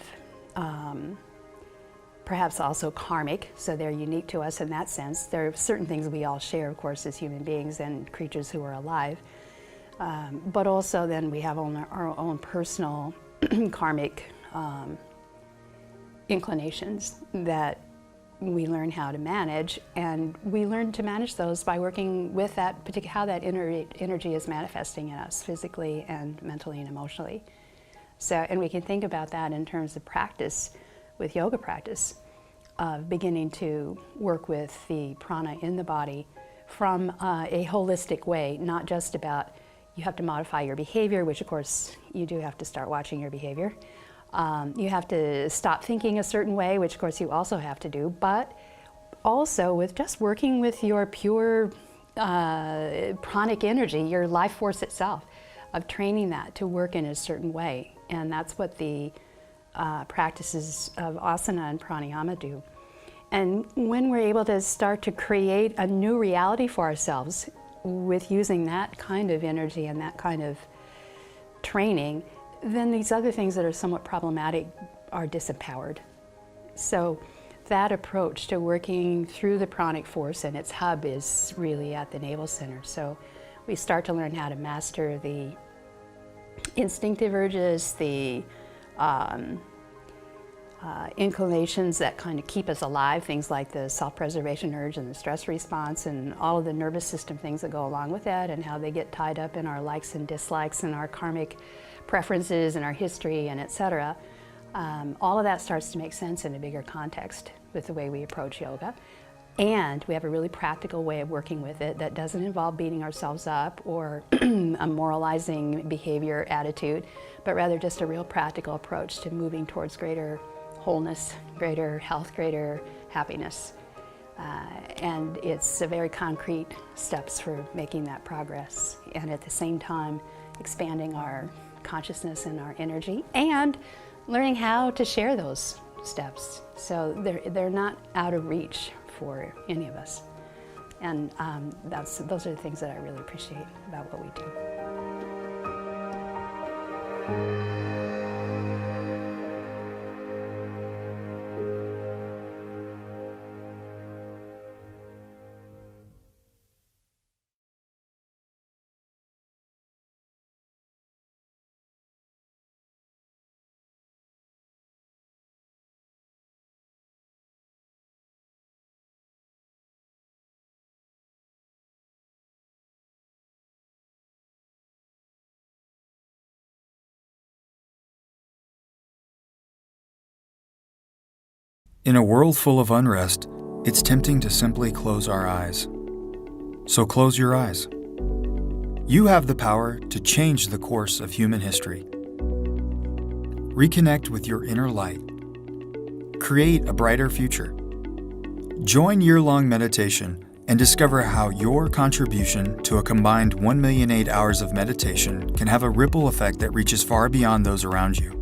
perhaps also karmic, so they're unique to us in that sense. There are certain things we all share, of course, as human beings and creatures who are alive. But also then we have our own personal karmic inclinations that we learn how to manage, and we learn to manage those by working with that how that energy is manifesting in us physically and mentally and emotionally. So, and we can think about that in terms of practice, with yoga practice, of beginning to work with the prana in the body from a holistic way, not just about you have to modify your behavior, which of course you do have to start watching your behavior. You have to stop thinking a certain way, which of course you also have to do, but also with just working with your pure pranic energy, your life force itself, of training that to work in a certain way. And that's what the practices of asana and pranayama do. And when we're able to start to create a new reality for ourselves with using that kind of energy and that kind of training, then these other things that are somewhat problematic are disempowered. So that approach to working through the pranic force, and its hub is really at the navel center. So we start to learn how to master the instinctive urges, the inclinations that kind of keep us alive, things like the self-preservation urge and the stress response and all of the nervous system things that go along with that, and how they get tied up in our likes and dislikes and our karmic preferences and our history and etc. All of that starts to make sense in a bigger context with the way we approach yoga. And we have a really practical way of working with it that doesn't involve beating ourselves up or a moralizing behavior attitude, but rather just a real practical approach to moving towards greater wholeness, greater health, greater happiness. And it's a very concrete steps for making that progress, and at the same time expanding our consciousness and our energy, and learning how to share those steps so they're not out of reach for any of us. And those are the things that I really appreciate about what we do. In a world full of unrest, it's tempting to simply close our eyes. So close your eyes. You have the power to change the course of human history. Reconnect with your inner light. Create a brighter future. Join year-long meditation and discover how your contribution to a combined 1,000,008 hours of meditation can have a ripple effect that reaches far beyond those around you.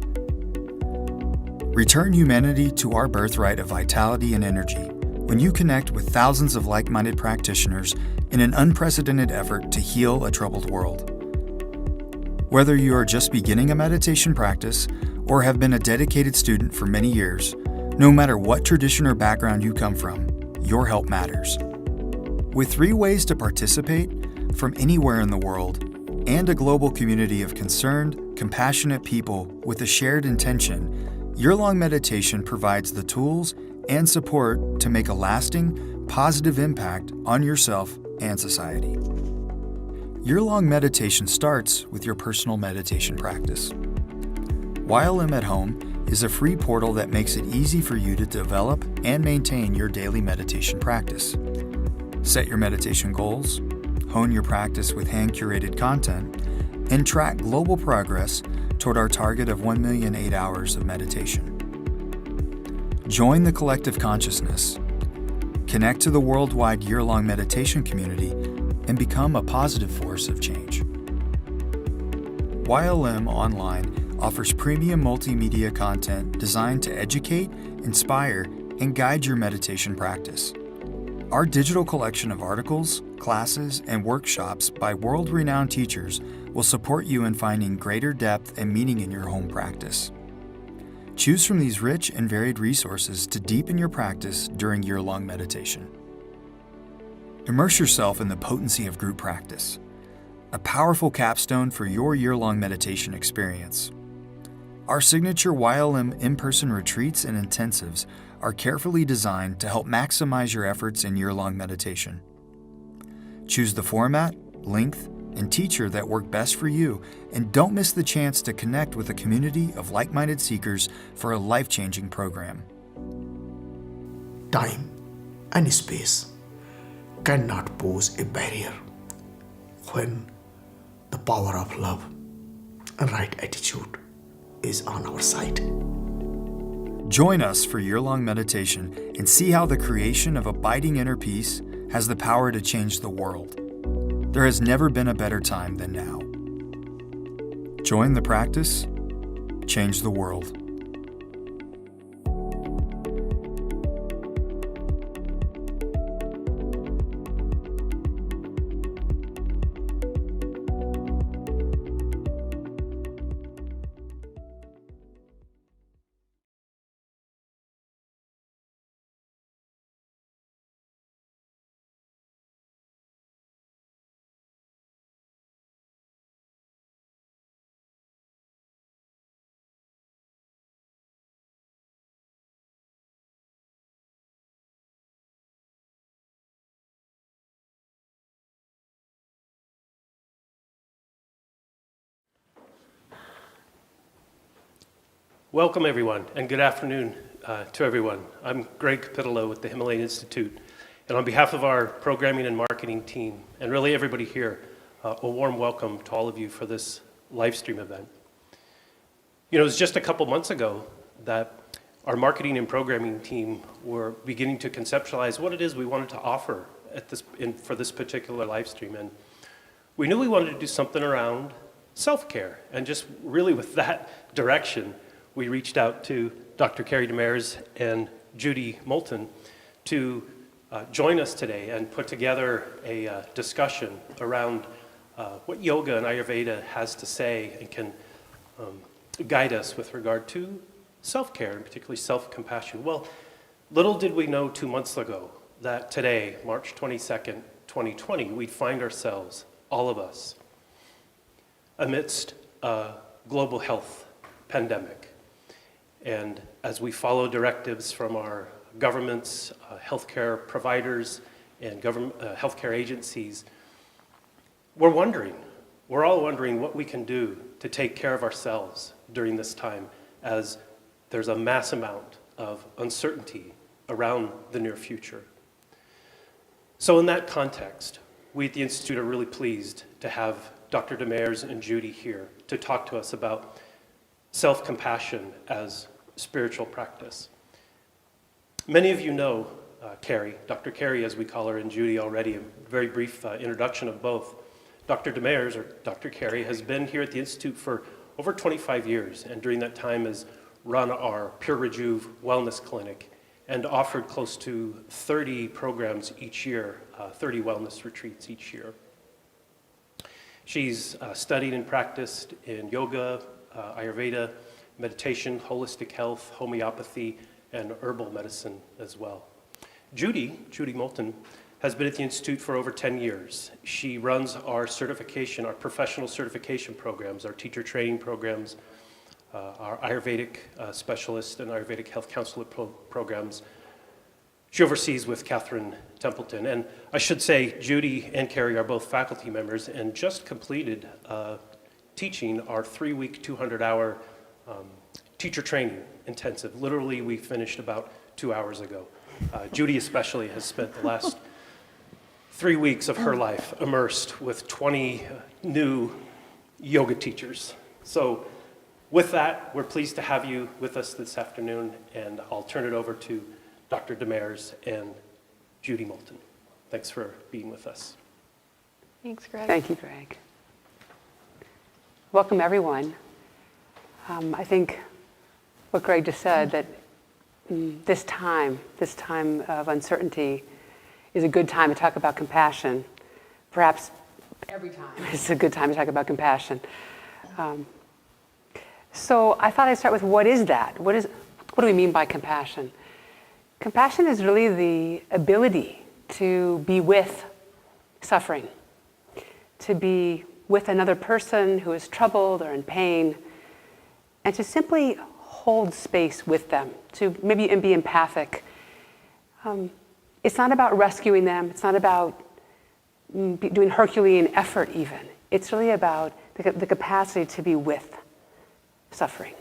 Return humanity to our birthright of vitality and energy when you connect with thousands of like-minded practitioners in an unprecedented effort to heal a troubled world. Whether you are just beginning a meditation practice or have been a dedicated student for many years, no matter what tradition or background you come from, your help matters. With 3 ways to participate from anywhere in the world and a global community of concerned, compassionate people with a shared intention, year-long meditation provides the tools and support to make a lasting, positive impact on yourself and society. Year-long meditation starts with your personal meditation practice. YLM at Home is a free portal that makes it easy for you to develop and maintain your daily meditation practice. Set your meditation goals, hone your practice with hand-curated content, and track global progress toward our target of 1 million 8 hours of meditation. Join the collective consciousness, connect to the worldwide year-long meditation community, and become a positive force of change. YLM Online offers premium multimedia content designed to educate, inspire, and guide your meditation practice. Our digital collection of articles, classes, and workshops by world-renowned teachers will support you in finding greater depth and meaning in your home practice. Choose from these rich and varied resources to deepen your practice during year-long meditation. Immerse yourself in the potency of group practice, a powerful capstone for your year-long meditation experience. Our signature YLM in-person retreats and intensives are carefully designed to help maximize your efforts in year-long meditation. Choose the format, length, and teacher that work best for you, and don't miss the chance to connect with a community of like-minded seekers for a life-changing program. Time and space cannot pose a barrier when the power of love and right attitude is on our side. Join us for year-long meditation and see how the creation of abiding inner peace has the power to change the world. There has never been a better time than now. Join the practice, change the world. Welcome everyone, and good afternoon to everyone. I'm Greg Capitolo with the Himalayan Institute, and on behalf of our programming and marketing team, and really everybody here, a warm welcome to all of you for this live stream event. You know, it was just a couple months ago that our marketing and programming team were beginning to conceptualize what it is we wanted to offer for this particular live stream, and we knew we wanted to do something around self-care, and just really with that direction, we reached out to Dr. Carrie Demers and Judy Moulton to join us today and put together a discussion around what yoga and Ayurveda has to say and can guide us with regard to self-care and particularly self-compassion. Well, little did we know 2 months ago that today, March 22nd, 2020, we'd find ourselves, all of us, amidst a global health pandemic. And as we follow directives from our governments, healthcare providers, and healthcare agencies, we're all wondering what we can do to take care of ourselves during this time, as there's a mass amount of uncertainty around the near future. So in that context, we at the Institute are really pleased to have Dr. Demers and Judy here to talk to us about self-compassion as spiritual practice. Many of you know Carrie, Dr. Carrie as we call her, and Judy already, a very brief introduction of both. Dr. Demers, or Dr. Carrie, has been here at the Institute for over 25 years, and during that time has run our Pure Rejuve Wellness Clinic and offered close to 30 programs each year, 30 wellness retreats each year. She's studied and practiced in yoga, Ayurveda, meditation, holistic health, homeopathy, and herbal medicine as well. Judy Moulton, has been at the Institute for over 10 years. She runs our certification, our professional certification programs, our teacher training programs, our Ayurvedic specialist and Ayurvedic health counselor programs, she oversees with Catherine Templeton. And I should say Judy and Carrie are both faculty members and just completed teaching our 3-week, 200-hour teacher training intensive. Literally, we finished about 2 hours ago. Judy especially has spent the last 3 weeks of her life immersed with 20 new yoga teachers. So with that, we're pleased to have you with us this afternoon, and I'll turn it over to Dr. Demers and Judy Moulton. Thanks for being with us. Thanks, Greg. Thank you, Greg. Welcome, everyone. I think what Greg just said, that this time of uncertainty is a good time to talk about compassion. Perhaps every time is a good time to talk about compassion. So I thought I'd start with, what is that? What do we mean by compassion? Compassion is really the ability to be with suffering, to be with another person who is troubled or in pain, and to simply hold space with them, to maybe be empathic. It's not about rescuing them. It's not about doing Herculean effort even. It's really about the capacity to be with suffering.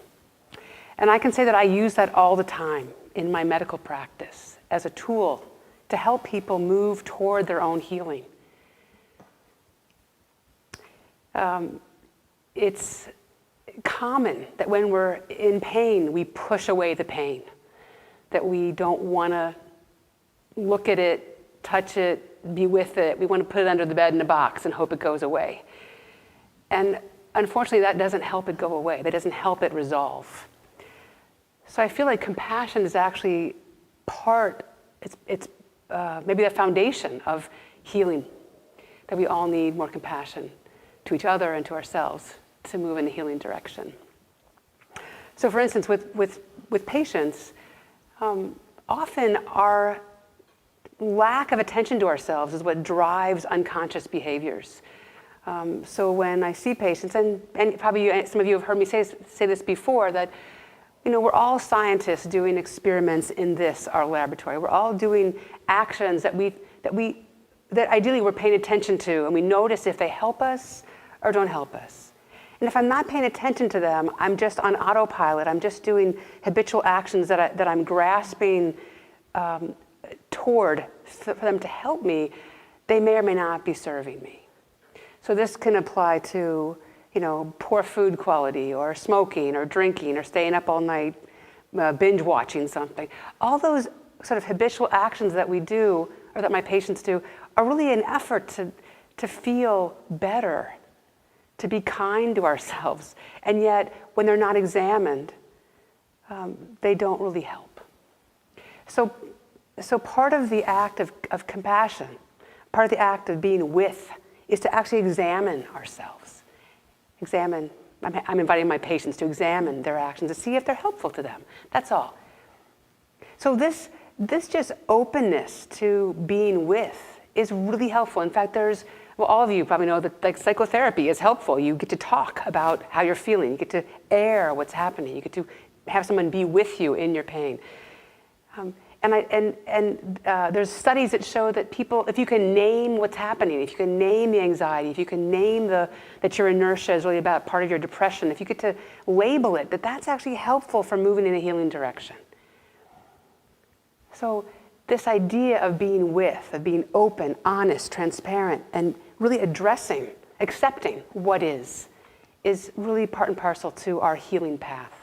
And I can say that I use that all the time in my medical practice as a tool to help people move toward their own healing. It's common that when we're in pain, we push away the pain, that we don't want to look at it, touch it, be with it. We want to put it under the bed in a box and hope it goes away. And unfortunately, that doesn't help it go away. That doesn't help it resolve. So I feel like compassion is actually it's maybe the foundation of healing, that we all need more compassion to each other and to ourselves to move in the healing direction. So for instance, with patients, often our lack of attention to ourselves is what drives unconscious behaviors. So when I see patients, and probably some of you have heard me say this before, that we're all scientists doing experiments in our laboratory. We're all doing actions that ideally we're paying attention to, and we notice if they help us or don't help us. And if I'm not paying attention to them, I'm just on autopilot. I'm just doing habitual actions that I'm grasping toward for them to help me. They may or may not be serving me. So this can apply to, poor food quality, or smoking, or drinking, or staying up all night, binge watching something. All those sort of habitual actions that we do, or that my patients do, are really an effort to feel better, to be kind to ourselves. And yet, when they're not examined, they don't really help. So part of the act of compassion, part of the act of being with, is to actually examine ourselves. I'm inviting my patients to examine their actions to see if they're helpful to them. That's all. So this just openness to being with is really helpful. In fact, all of you probably know that psychotherapy is helpful. You get to talk about how you're feeling. You get to air what's happening. You get to have someone be with you in your pain. There's studies that show that people, if you can name what's happening, if you can name the anxiety, if you can name that your inertia is really about part of your depression, if you get to label it, that's actually helpful for moving in a healing direction. So this idea of being with, of being open, honest, transparent, and really accepting what is really part and parcel to our healing path.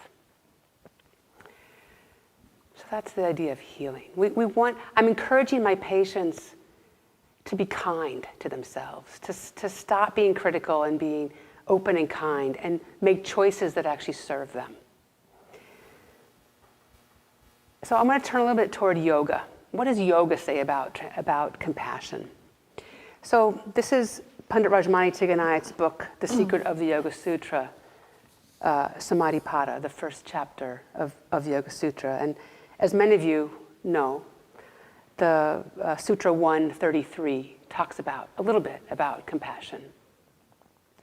That's the idea of healing. I'm encouraging my patients to be kind to themselves, to stop being critical and being open and kind, and make choices that actually serve them. So I'm going to turn a little bit toward yoga. What does yoga say about compassion? So this is Pandit Rajmani Tiganayat's book, The Secret of the Yoga Sutra, Samadhipada, the first chapter of Yoga Sutra. And as many of you know, the Sutra 133 talks a little bit about compassion.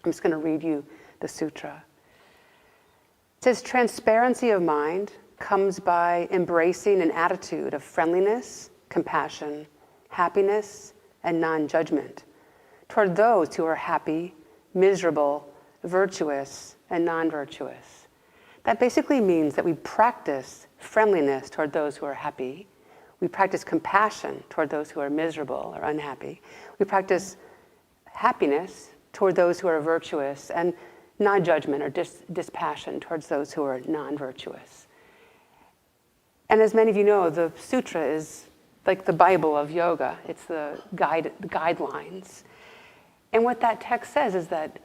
I'm just going to read you the sutra. It says, transparency of mind comes by embracing an attitude of friendliness compassion, happiness, and non-judgment toward those who are happy, miserable, virtuous, and non-virtuous. That basically means that we practice friendliness toward those who are happy. We practice compassion toward those who are miserable or unhappy. We practice happiness toward those who are virtuous, and non-judgment or dispassion towards those who are non-virtuous. And as many of you know, the sutra is like the Bible of yoga. It's the guidelines. And what that text says is that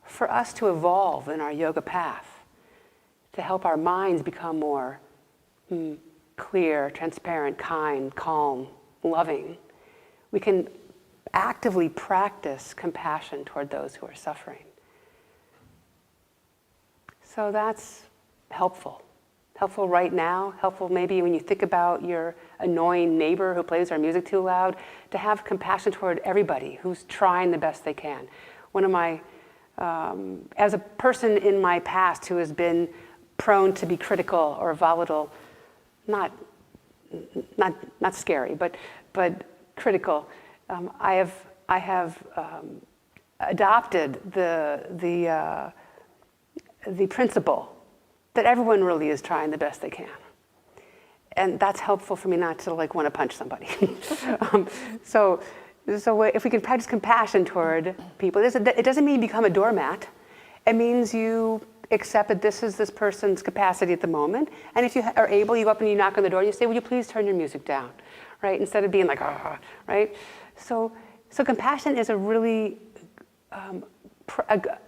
for us to evolve in our yoga path, to help our minds become more clear, transparent, kind, calm, loving, we can actively practice compassion toward those who are suffering. So that's helpful. Helpful right now, helpful maybe when you think about your annoying neighbor who plays their music too loud, to have compassion toward everybody who's trying the best they can. One of my, as a person in my past who has been prone to be critical or volatile, not scary, but critical, I have adopted the principle that everyone really is trying the best they can. And that's helpful for me not to want to punch somebody. So if we can practice compassion toward people, it doesn't mean you become a doormat. It means you accept that this is this person's capacity at the moment. And if you are able, you go up and you knock on the door and you say, "Will you please turn your music down?" Right? Instead of being like, "Ah," right? So compassion is a really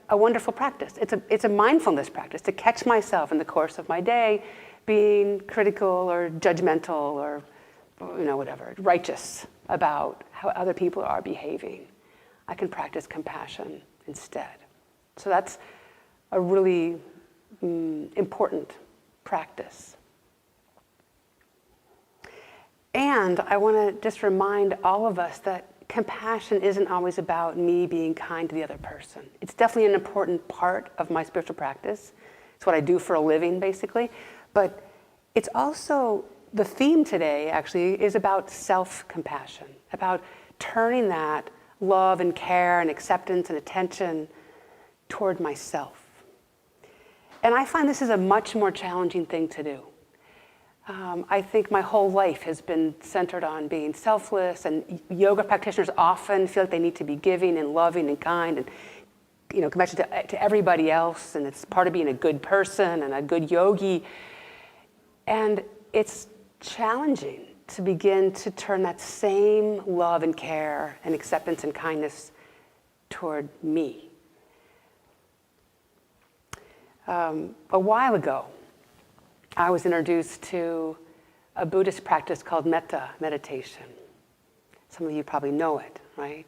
a wonderful practice. It's a mindfulness practice to catch myself in the course of my day being critical or judgmental or whatever, righteous about how other people are behaving. I can practice compassion instead. So that's a really important practice. And I want to just remind all of us that compassion isn't always about me being kind to the other person. It's definitely an important part of my spiritual practice. It's what I do for a living, basically. But it's also, the theme today actually is about self-compassion, about turning that love and care and acceptance and attention toward myself. And I find this is a much more challenging thing to do. I think my whole life has been centered on being selfless, and yoga practitioners often feel like they need to be giving and loving and kind and compassion to everybody else, and it's part of being a good person and a good yogi. And it's challenging to begin to turn that same love and care and acceptance and kindness toward me. A while ago, I was introduced to a Buddhist practice called metta meditation. Some of you probably know it, right?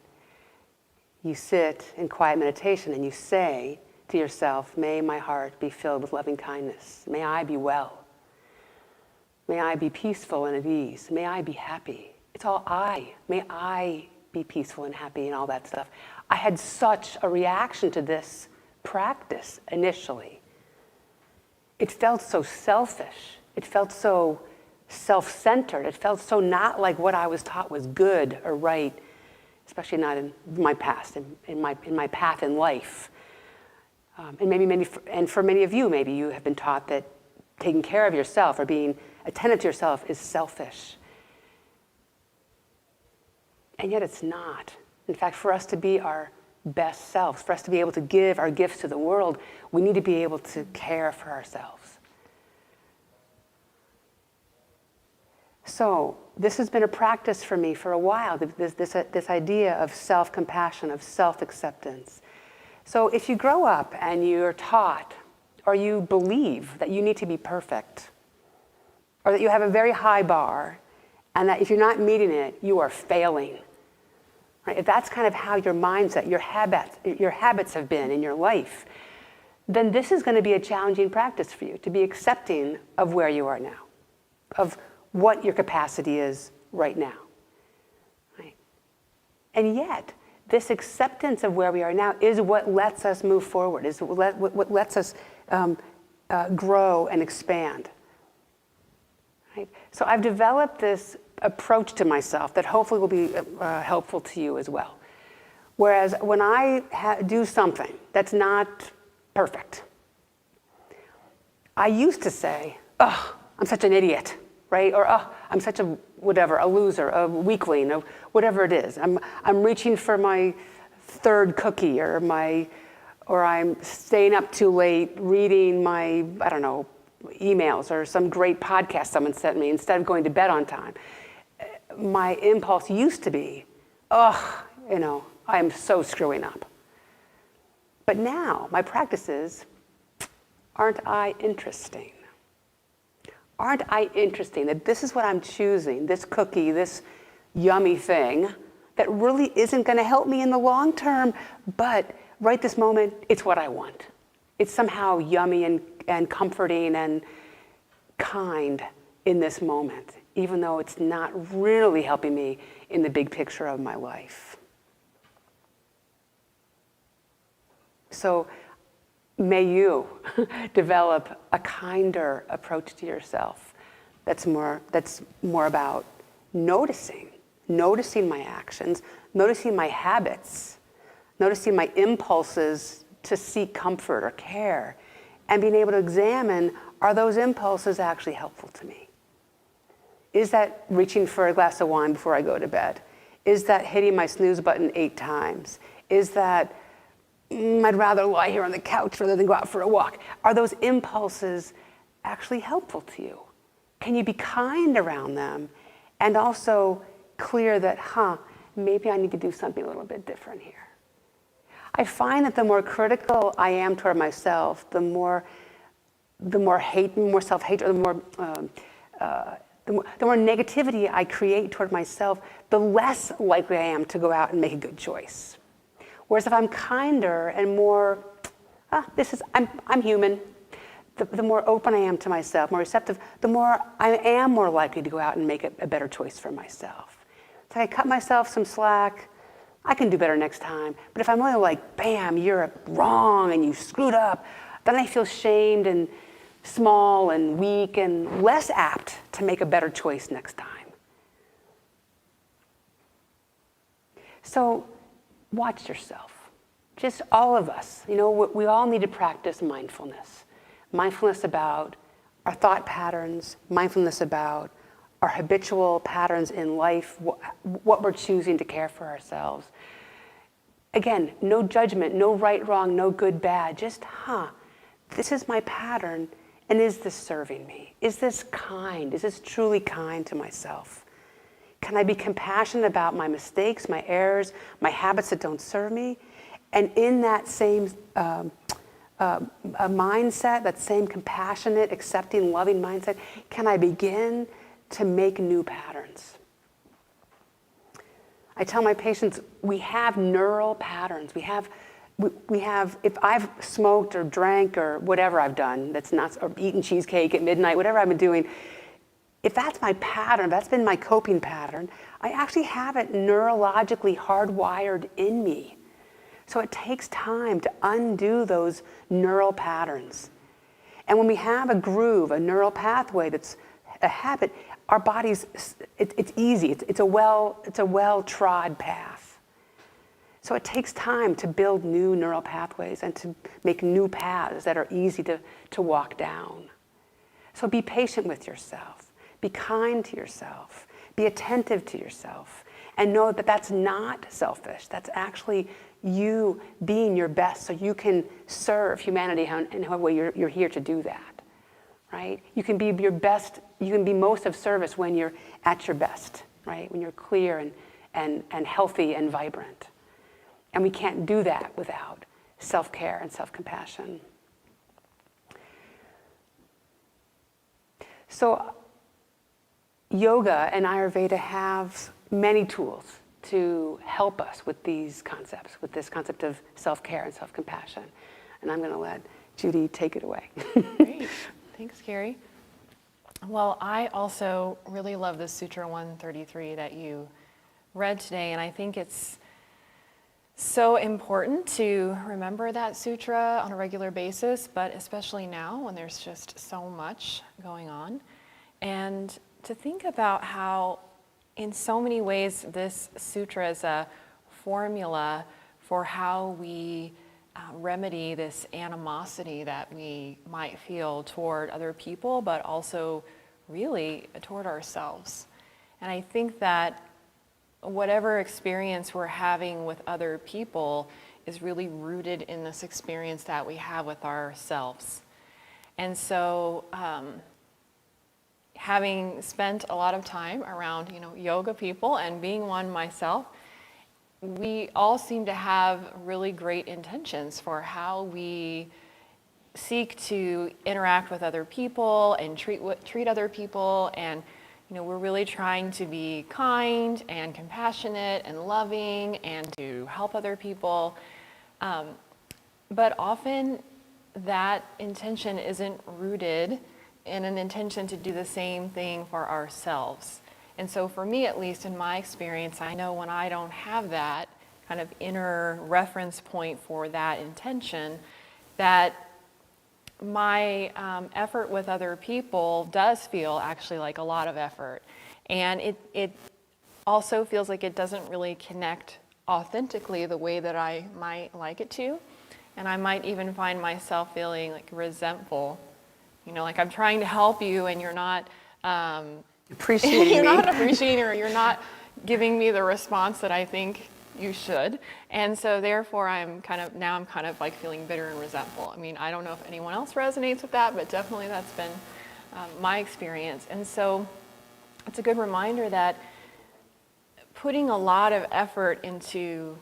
You sit in quiet meditation and you say to yourself, "May my heart be filled with loving kindness. May I be well. May I be peaceful and at ease. May I be happy." It's all I. May I be peaceful and happy and all that stuff. I had such a reaction to this practice initially. It felt so selfish. It felt so self-centered. It felt so not like what I was taught was good or right, especially not in my past, in my path in life. And for many of you, maybe you have been taught that taking care of yourself or being attentive to yourself is selfish. And yet it's not. In fact, for us to be our best selves, for us to be able to give our gifts to the world, we need to be able to care for ourselves. So this has been a practice for me for a while, this idea of self-compassion, of self-acceptance. So if you grow up and you're taught or you believe that you need to be perfect, or that you have a very high bar, and that if you're not meeting it, you are failing, right? If that's kind of how your mindset, your habits have been in your life, then this is going to be a challenging practice for you, to be accepting of where you are now, of what your capacity is right now. Right? And yet, this acceptance of where we are now is what lets us move forward, is what lets us grow and expand. Right? So I've developed this approach to myself that hopefully will be helpful to you as well. Whereas when I do something that's not perfect, I used to say, oh, I'm such an idiot, right? Or, oh, I'm such a whatever, a loser, a weakling, or whatever it is. I'm reaching for my third cookie, or I'm staying up too late reading my, I don't know, emails or some great podcast someone sent me instead of going to bed on time. My impulse used to be, oh, I'm so screwing up. But now my practice is, aren't I interesting? Aren't I interesting that this is what I'm choosing, this cookie, this yummy thing that really isn't going to help me in the long term, but right this moment, it's what I want. It's somehow yummy and comforting and kind in this moment, even though it's not really helping me in the big picture of my life. So may you develop a kinder approach to yourself that's more about noticing my actions, noticing my habits, noticing my impulses to seek comfort or care, and being able to examine, are those impulses actually helpful to me? Is that reaching for a glass of wine before I go to bed? Is that hitting my snooze button 8 times? Is that I'd rather lie here on the couch rather than go out for a walk? Are those impulses actually helpful to you? Can you be kind around them and also clear that, maybe I need to do something a little bit different here? I find that the more critical I am toward myself, the more hate, more self-hatred, the more negativity I create toward myself, the less likely I am to go out and make a good choice. Whereas if I'm kinder and more, I'm human, the more open I am to myself, more receptive, the more I am more likely to go out and make a better choice for myself. So I cut myself some slack. I can do better next time. But if I'm really like, bam, you're wrong and you screwed up, then I feel shamed and small and weak and less apt to make a better choice next time. So watch yourself. Just all of us. We all need to practice mindfulness. Mindfulness about our thought patterns, mindfulness about our habitual patterns in life, what we're choosing to care for ourselves. Again, no judgment, no right, wrong, no good, bad. Just, this is my pattern, and is this serving me? Is this kind? Is this truly kind to myself? Can I be compassionate about my mistakes, my errors, my habits that don't serve me? And in that same mindset, that same compassionate, accepting, loving mindset, can I begin to make new patterns? I tell my patients, we have neural patterns. We have, if I've smoked or drank or whatever I've done, or eaten cheesecake at midnight, whatever I've been doing, if that's my pattern, that's been my coping pattern, I actually have it neurologically hardwired in me. So it takes time to undo those neural patterns. And when we have a groove, a neural pathway that's a habit, our bodies, it's easy. It's a well-trod path. So it takes time to build new neural pathways and to make new paths that are easy to walk down. So be patient with yourself. Be kind to yourself. Be attentive to yourself. And know that that's not selfish. That's actually you being your best so you can serve humanity in however way you're here to do that. Right? You can be your best, you can be most of service when you're at your best, right? When you're clear and healthy and vibrant. And we can't do that without self-care and self-compassion. So yoga and Ayurveda have many tools to help us with these concepts, with this concept of self-care and self-compassion. And I'm going to let Judy take it away. Great. Thanks, Carrie. Well, I also really love this Sutra 133 that you read today, and I think it's so important to remember that sutra on a regular basis, but especially now when there's just so much going on, and to think about how in so many ways, this sutra is a formula for how we remedy this animosity that we might feel toward other people, but also really toward ourselves. And I think that whatever experience we're having with other people is really rooted in this experience that we have with ourselves. And so, having spent a lot of time around, yoga people and being one myself, we all seem to have really great intentions for how we seek to interact with other people and treat other people, and we're really trying to be kind and compassionate and loving and to help other people. But often that intention isn't rooted in an intention to do the same thing for ourselves. And so for me, at least in my experience, I know when I don't have that kind of inner reference point for that intention, that my effort with other people does feel actually like a lot of effort. And it also feels like it doesn't really connect authentically the way that I might like it to. And I might even find myself feeling like resentful. Like I'm trying to help you and you're not appreciating you're me. not appreciating or you're not giving me the response that I think you should. And so therefore I'm kind of like feeling bitter and resentful. I mean, I don't know if anyone else resonates with that, but definitely that's been my experience. And so it's a good reminder that putting a lot of effort into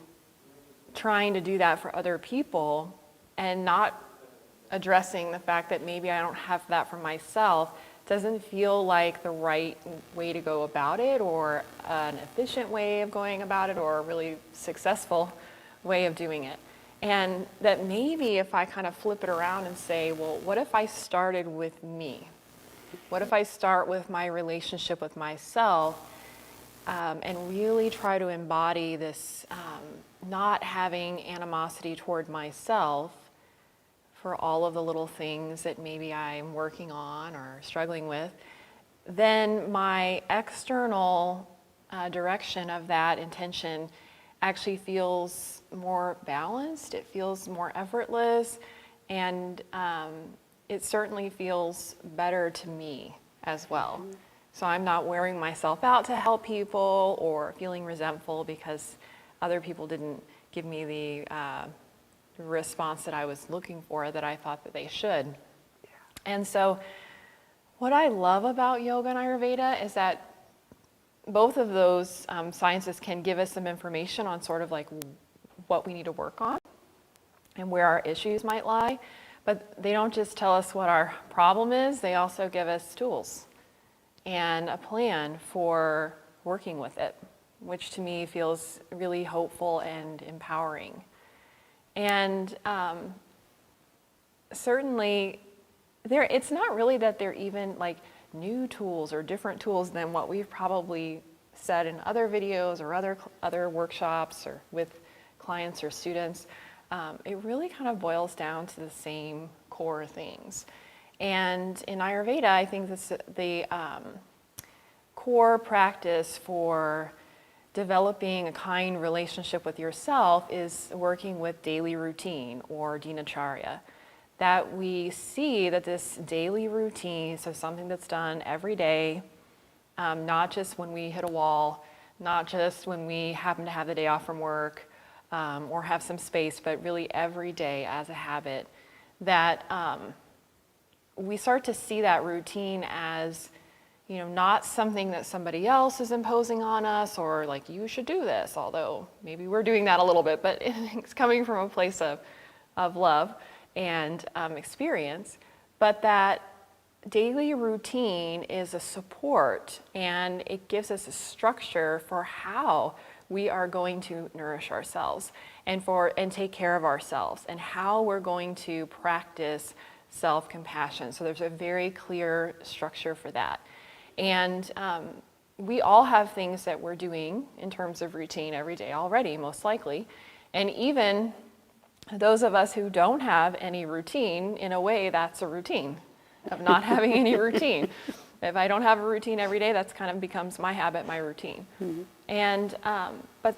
trying to do that for other people and not addressing the fact that maybe I don't have that for myself doesn't feel like the right way to go about it, or an efficient way of going about it, or a really successful way of doing it. And that maybe if I kind of flip it around and say, well, what if I started with me? What if I start with my relationship with myself and really try to embody this not having animosity toward myself for all of the little things that maybe I'm working on or struggling with, then my external direction of that intention actually feels more balanced, it feels more effortless, and it certainly feels better to me as well. So I'm not wearing myself out to help people or feeling resentful because other people didn't give me the response that I was looking for, that I thought that they should. Yeah. And so what I love about yoga and Ayurveda is that both of those sciences can give us some information on sort of like what we need to work on and where our issues might lie, but they don't just tell us what our problem is, they also give us tools and a plan for working with it, which to me feels really hopeful and empowering. And certainly, it's not really that they're even like new tools or different tools than what we've probably said in other videos or other workshops or with clients or students. It really kind of boils down to the same core things. And in Ayurveda, I think the core practice for developing a kind relationship with yourself is working with daily routine or dinacharya. That we see that this daily routine, so something that's done every day, not just when we hit a wall, not just when we happen to have the day off from work or have some space, but really every day as a habit, that we start to see that routine as not something that somebody else is imposing on us or like, you should do this, although maybe we're doing that a little bit, but it's coming from a place of love and experience, but that daily routine is a support and it gives us a structure for how we are going to nourish ourselves and take care of ourselves and how we're going to practice self-compassion. So there's a very clear structure for that. And we all have things that we're doing in terms of routine every day already, most likely. And even those of us who don't have any routine, in a way, that's a routine of not having any routine. If I don't have a routine every day, that's kind of becomes my habit, my routine. And, but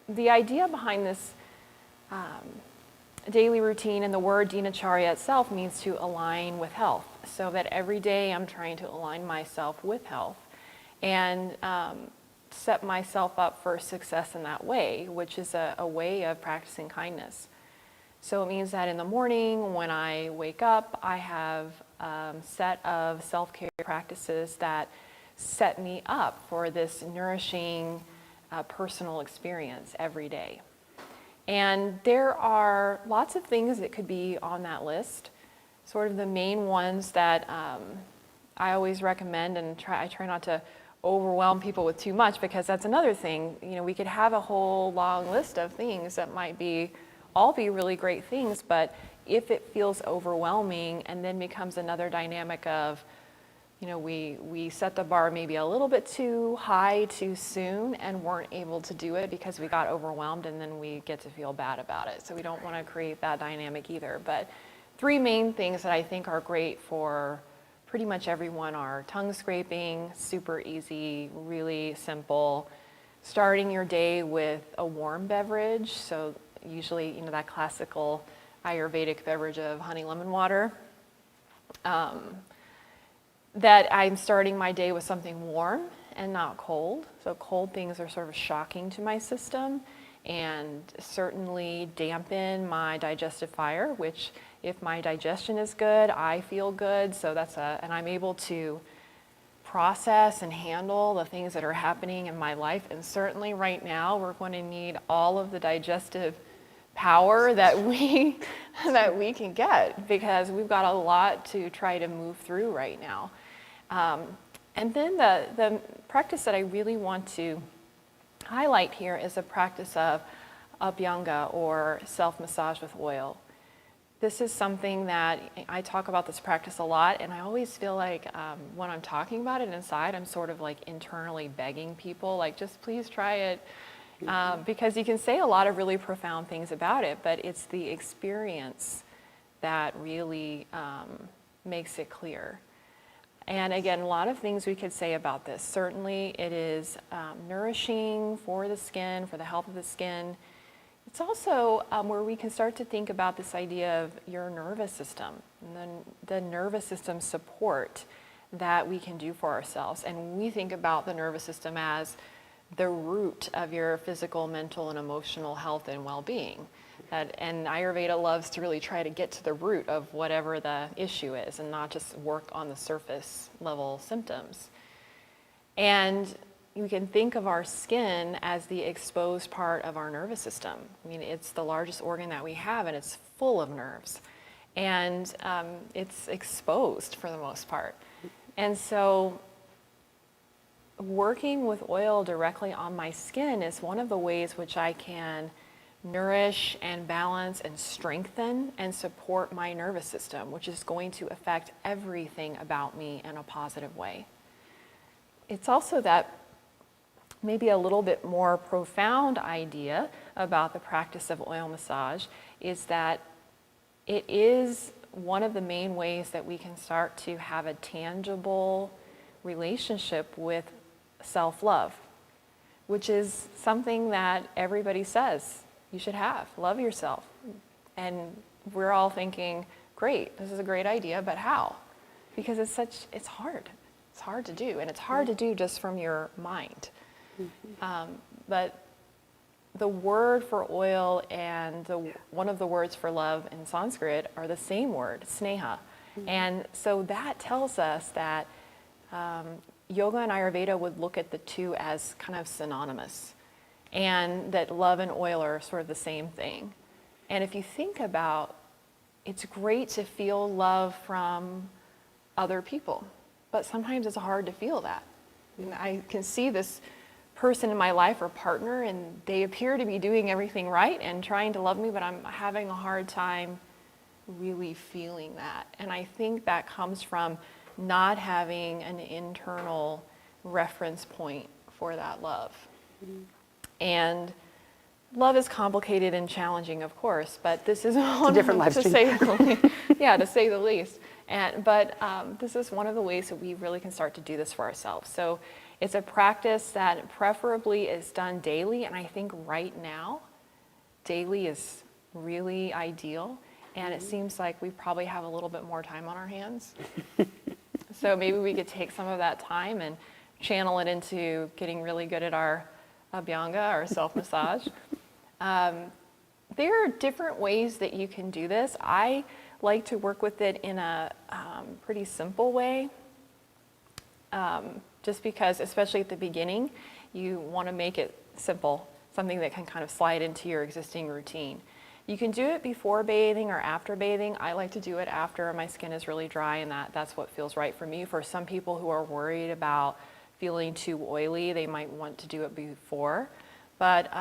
the idea behind this daily routine and the word dinacharya itself means to align with health. So that every day I'm trying to align myself with health and set myself up for success in that way, which is a way of practicing kindness. So it means that in the morning when I wake up, I have a set of self-care practices that set me up for this nourishing personal experience every day. And there are lots of things that could be on that list. Sort of the main ones that I always recommend, and I try not to overwhelm people with too much, because that's another thing. You know, we could have a whole long list of things that might all be really great things, but if it feels overwhelming and then becomes another dynamic of, you know, we set the bar maybe a little bit too high too soon and weren't able to do it because we got overwhelmed, and then we get to feel bad about it. So we don't want to create that dynamic either. But 3 main things that I think are great for pretty much everyone are tongue scraping, super easy, really simple. Starting your day with a warm beverage, so usually, you know, that classical Ayurvedic beverage of honey lemon water. That I'm starting my day with something warm and not cold. So cold things are sort of shocking to my system and certainly dampen my digestive fire, which if my digestion is good, I feel good. So and I'm able to process and handle the things that are happening in my life. And certainly right now, we're going to need all of the digestive power that we can get, because we've got a lot to try to move through right now. And then the practice that I really want to highlight here is a practice of Abhyanga, or self-massage with oil. This is something that I talk about this practice a lot, and I always feel like when I'm talking about it inside, I'm sort of like internally begging people, like, just please try it. Because you can say a lot of really profound things about it, but it's the experience that really makes it clear. And again, a lot of things we could say about this. Certainly it is nourishing for the skin, for the health of the skin. It's also where we can start to think about this idea of your nervous system, and then the nervous system support that we can do for ourselves. And we think about the nervous system as the root of your physical, mental, and emotional health and well-being. And Ayurveda loves to really try to get to the root of whatever the issue is and not just work on the surface level symptoms. And you can think of our skin as the exposed part of our nervous system. I mean, it's the largest organ that we have, and it's full of nerves. And it's exposed for the most part. And so working with oil directly on my skin is one of the ways which I can nourish and balance and strengthen and support my nervous system, which is going to affect everything about me in a positive way. It's also that maybe a little bit more profound idea about the practice of oil massage is that it is one of the main ways that we can start to have a tangible relationship with self-love, which is something that everybody says you should have. Love yourself. And we're all thinking, great, this is a great idea, but how? Because it's hard. It's hard to do, and it's hard to do just from your mind. But the word for oil and one of the words for love in Sanskrit are the same word, sneha. And so that tells us that yoga and Ayurveda would look at the two as kind of synonymous, and that love and oil are sort of the same thing. And if you think about, it's great to feel love from other people, but sometimes it's hard to feel that. And I can see this person in my life or partner, and they appear to be doing everything right and trying to love me, but I'm having a hard time really feeling that. And I think that comes from not having an internal reference point for that love. And love is complicated and challenging, of course, but this is one different life to say the least. But this is one of the ways that we really can start to do this for ourselves. So it's a practice that preferably is done daily, and I think right now, daily is really ideal, and it seems like we probably have a little bit more time on our hands. So maybe we could take some of that time and channel it into getting really good at our Abhyanga, our self-massage. There are different ways that you can do this. I like to work with it in a pretty simple way, just because, especially at the beginning, you want to make it simple, something that can kind of slide into your existing routine. You can do it before bathing or after bathing. I like to do it after my skin is really dry, and that's what feels right for me. For some people who are worried about feeling too oily, they might want to do it before. But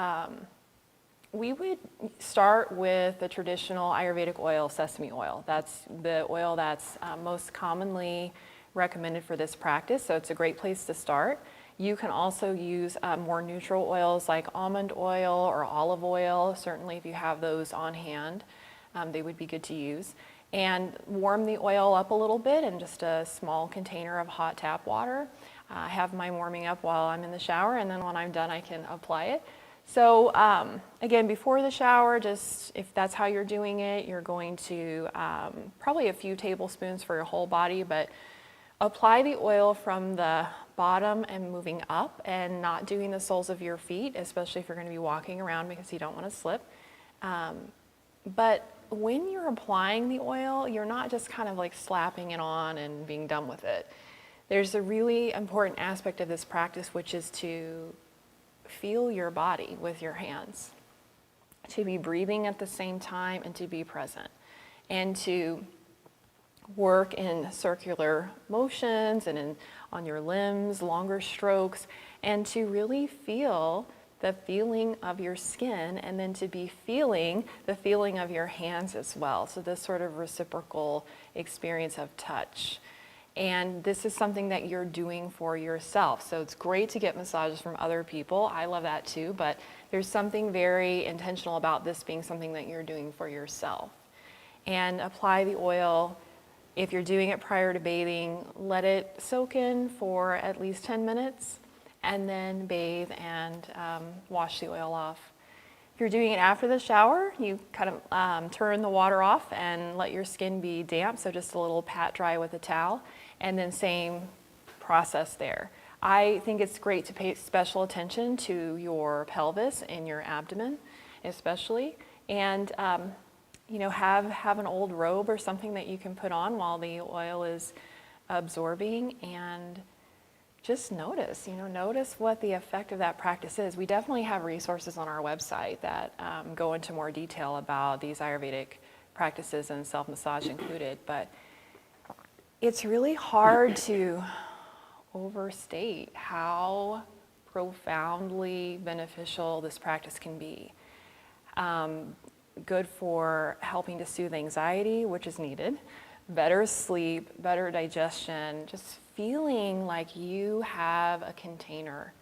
we would start with the traditional Ayurvedic oil, sesame oil. That's the oil that's most commonly recommended for this practice, so it's a great place to start. You can also use more neutral oils like almond oil or olive oil. Certainly if you have those on hand, they would be good to use. And warm the oil up a little bit in just a small container of hot tap water. I have mine warming up while I'm in the shower, and then when I'm done I can apply it. So again, before the shower, just if that's how you're doing it, you're going to probably a few tablespoons for your whole body, but apply the oil from the bottom and moving up, and not doing the soles of your feet, especially if you're going to be walking around, because you don't want to slip. But when you're applying the oil, you're not just kind of like slapping it on and being done with it. There's a really important aspect of this practice, which is to feel your body with your hands, to be breathing at the same time and to be present, and to work in circular motions and on your limbs, longer strokes, and to really feel the feeling of your skin, and then to be feeling the feeling of your hands as well. So this sort of reciprocal experience of touch. And this is something that you're doing for yourself. So it's great to get massages from other people. I love that too, but there's something very intentional about this being something that you're doing for yourself. And apply the oil. If you're doing it prior to bathing, let it soak in for at least 10 minutes, and then bathe and wash the oil off. If you're doing it after the shower, you kind of turn the water off and let your skin be damp, so just a little pat dry with a towel, and then same process there. I think it's great to pay special attention to your pelvis and your abdomen, especially, and you know, have an old robe or something that you can put on while the oil is absorbing, and just notice, you know, notice what the effect of that practice is. We definitely have resources on our website that go into more detail about these Ayurvedic practices, and self-massage included, but it's really hard to overstate how profoundly beneficial this practice can be. Good for helping to soothe anxiety, which is needed, better sleep, better digestion, just feeling like you have a container,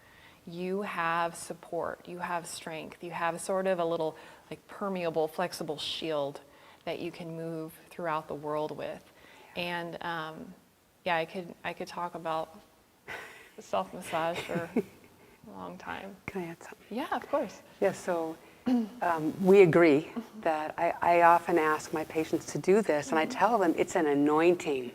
you have support, you have strength, you have sort of a little like permeable, flexible shield that you can move throughout the world with. And yeah, I could talk about self-massage for a long time. Can I add something? Yeah, of course. Yeah, so we agree that I often ask my patients to do this, and I tell them it's an anointing.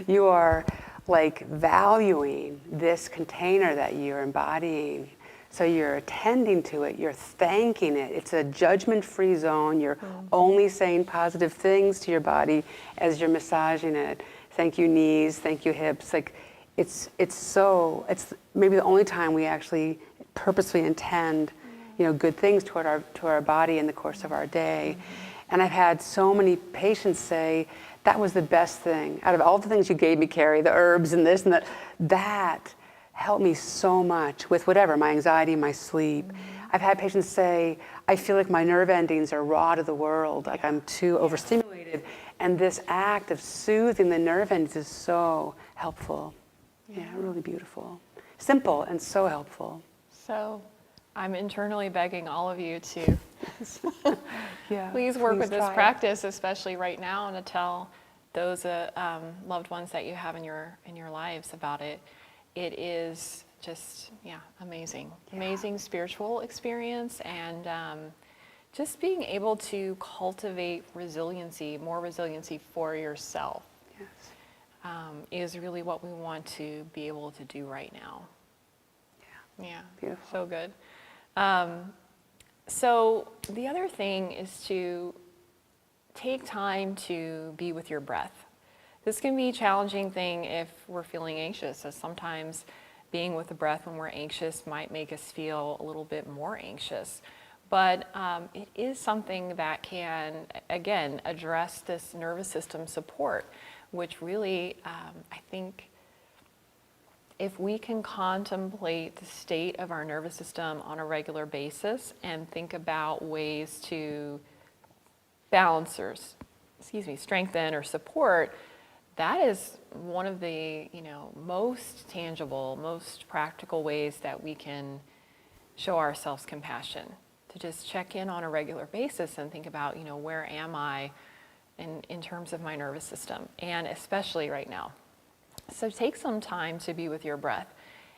You are like valuing this container that you're embodying. So you're attending to it, you're thanking it. It's a judgment-free zone. You're only saying positive things to your body as you're massaging it. Thank you knees, thank you hips. Like it's maybe the only time we actually purposely intend, you know, good things toward our body in the course of our day. And I've had so many patients say, that was the best thing. Out of all the things you gave me, Carrie, the herbs and this and that, that helped me so much with whatever, my anxiety, my sleep. I've had patients say, I feel like my nerve endings are raw to the world, like I'm too overstimulated. And this act of soothing the nerve endings is so helpful. Yeah, really beautiful. Simple and so helpful. So I'm internally begging all of you to please work with this practice, especially right now, until those loved ones that you have in your lives about it. It is just, amazing. Yeah. Amazing spiritual experience, and just being able to cultivate resiliency, more resiliency for yourself. Yes. Is really what we want to be able to do right now. Yeah. Beautiful. So good. So the other thing is to take time to be with your breath. This can be a challenging thing if we're feeling anxious, as sometimes being with the breath when we're anxious might make us feel a little bit more anxious. But it is something that can, again, address this nervous system support, which really, I think, if we can contemplate the state of our nervous system on a regular basis and think about ways to balance or, strengthen or support, that is one of the, most tangible, most practical ways that we can show ourselves compassion. To just check in on a regular basis and think about, where am I in terms of my nervous system, and especially right now. So take some time to be with your breath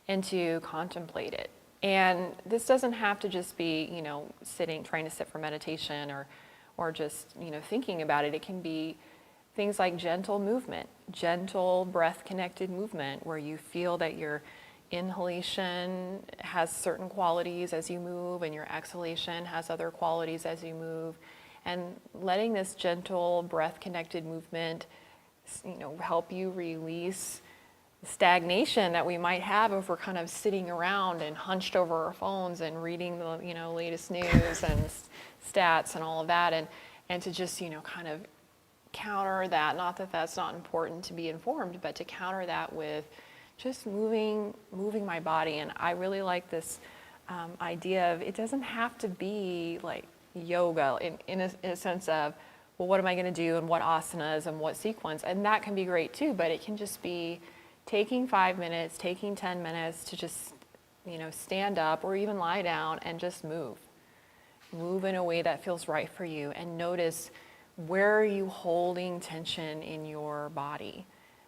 and to contemplate it. And this doesn't have to just be, trying to sit for meditation or just, thinking about it. It can be things like gentle movement, gentle breath-connected movement, where you feel that your inhalation has certain qualities as you move and your exhalation has other qualities as you move. And letting this gentle breath-connected movement, help you release stagnation that we might have if we're kind of sitting around and hunched over our phones and reading the latest news and stats and all of that, and to just kind of counter that. Not that that's not important to be informed, but to counter that with just moving my body. And I really like this idea of, it doesn't have to be like yoga in a sense of, well, what am I going to do and what asanas and what sequence, and that can be great too, but it can just be taking 5 minutes, taking 10 minutes to just, stand up or even lie down and just move in a way that feels right for you, and notice, where are you holding tension in your body?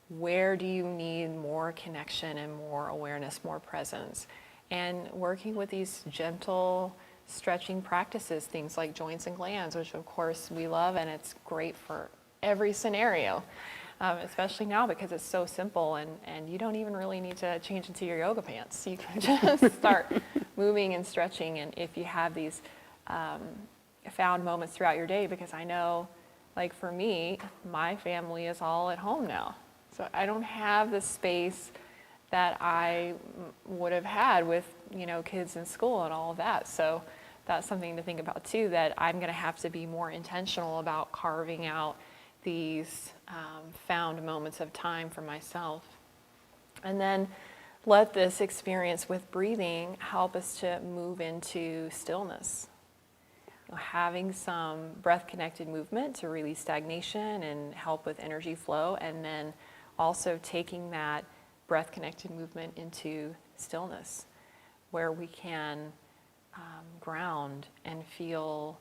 Where do you need more connection and more awareness, more presence? And working with these gentle stretching practices, things like joints and glands, which of course we love, and it's great for every scenario, especially now because it's so simple, and you don't even really need to change into your yoga pants. You can just start moving and stretching. And if you have these found moments throughout your day, because I know, like for me, my family is all at home now. So I don't have the space that I would have had with, kids in school and all of that. So that's something to think about too, that I'm going to have to be more intentional about carving out these found moments of time for myself. And then let this experience with breathing help us to move into stillness. Having some breath-connected movement to release stagnation and help with energy flow, and then also taking that breath-connected movement into stillness, where we can ground and feel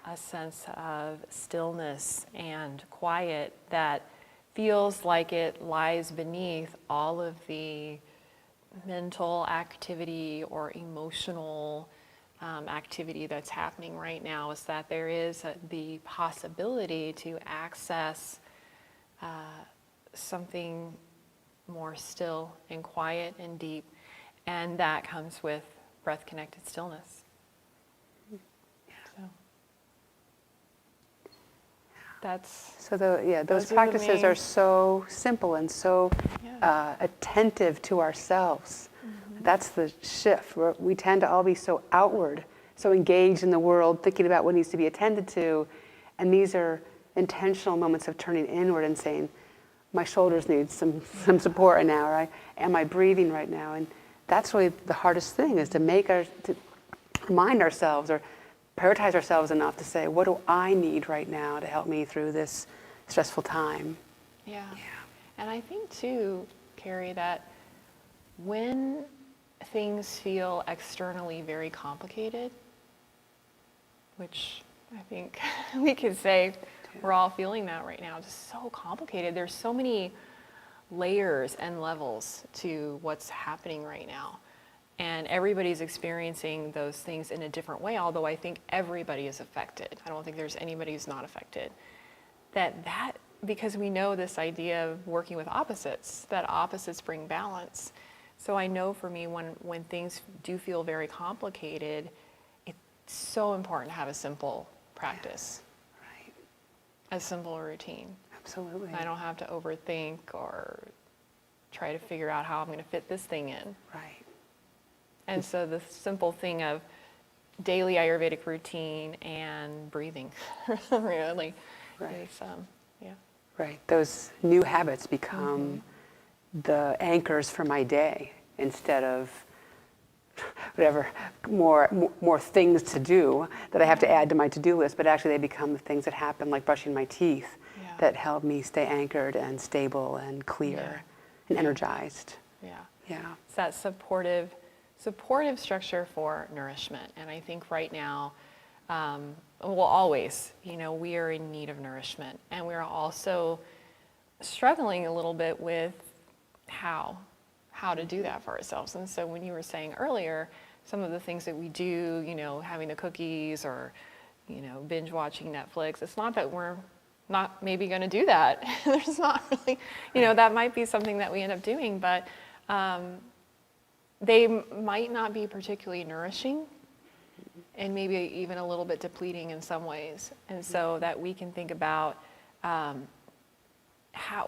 a sense of stillness and quiet that feels like it lies beneath all of the mental activity or emotional activity that's happening right now. Is that there is the possibility to access something more still and quiet and deep, and that comes with breath-connected stillness. Those practices are so simple and so attentive to ourselves. Mm-hmm. That's the shift. We tend to all be so outward, so engaged in the world, thinking about what needs to be attended to, and these are intentional moments of turning inward and saying, my shoulders need some support right now, or am I breathing right now? And that's really the hardest thing, is to remind ourselves or prioritize ourselves enough to say, what do I need right now to help me through this stressful time? Yeah. And I think too, Carrie, that when things feel externally very complicated, which I think we could say We're all feeling that right now. It's just so complicated. There's so many layers and levels to what's happening right now. And everybody's experiencing those things in a different way, although I think everybody is affected. I don't think there's anybody who's not affected. Because we know this idea of working with opposites, that opposites bring balance. So I know for me, when things do feel very complicated, it's so important to have a simple practice. Right. A simple routine. Absolutely. I don't have to overthink or try to figure out how I'm going to fit this thing in. Right. And so the simple thing of daily Ayurvedic routine and breathing, really, is, yeah. Right. Those new habits become the anchors for my day instead of whatever more things to do that I have to add to my to-do list, but actually they become the things that happen, like brushing my teeth, that help me stay anchored and stable and clear and energized. Yeah. Yeah. It's that supportive structure for nourishment. And I think right now, well, always, we are in need of nourishment. And we're also struggling a little bit with how to do that for ourselves. And so when you were saying earlier, some of the things that we do, having the cookies or, binge watching Netflix, it's not that we're not maybe going to do that. There's not really, that might be something that we end up doing, but they might not be particularly nourishing and maybe even a little bit depleting in some ways. And so that we can think about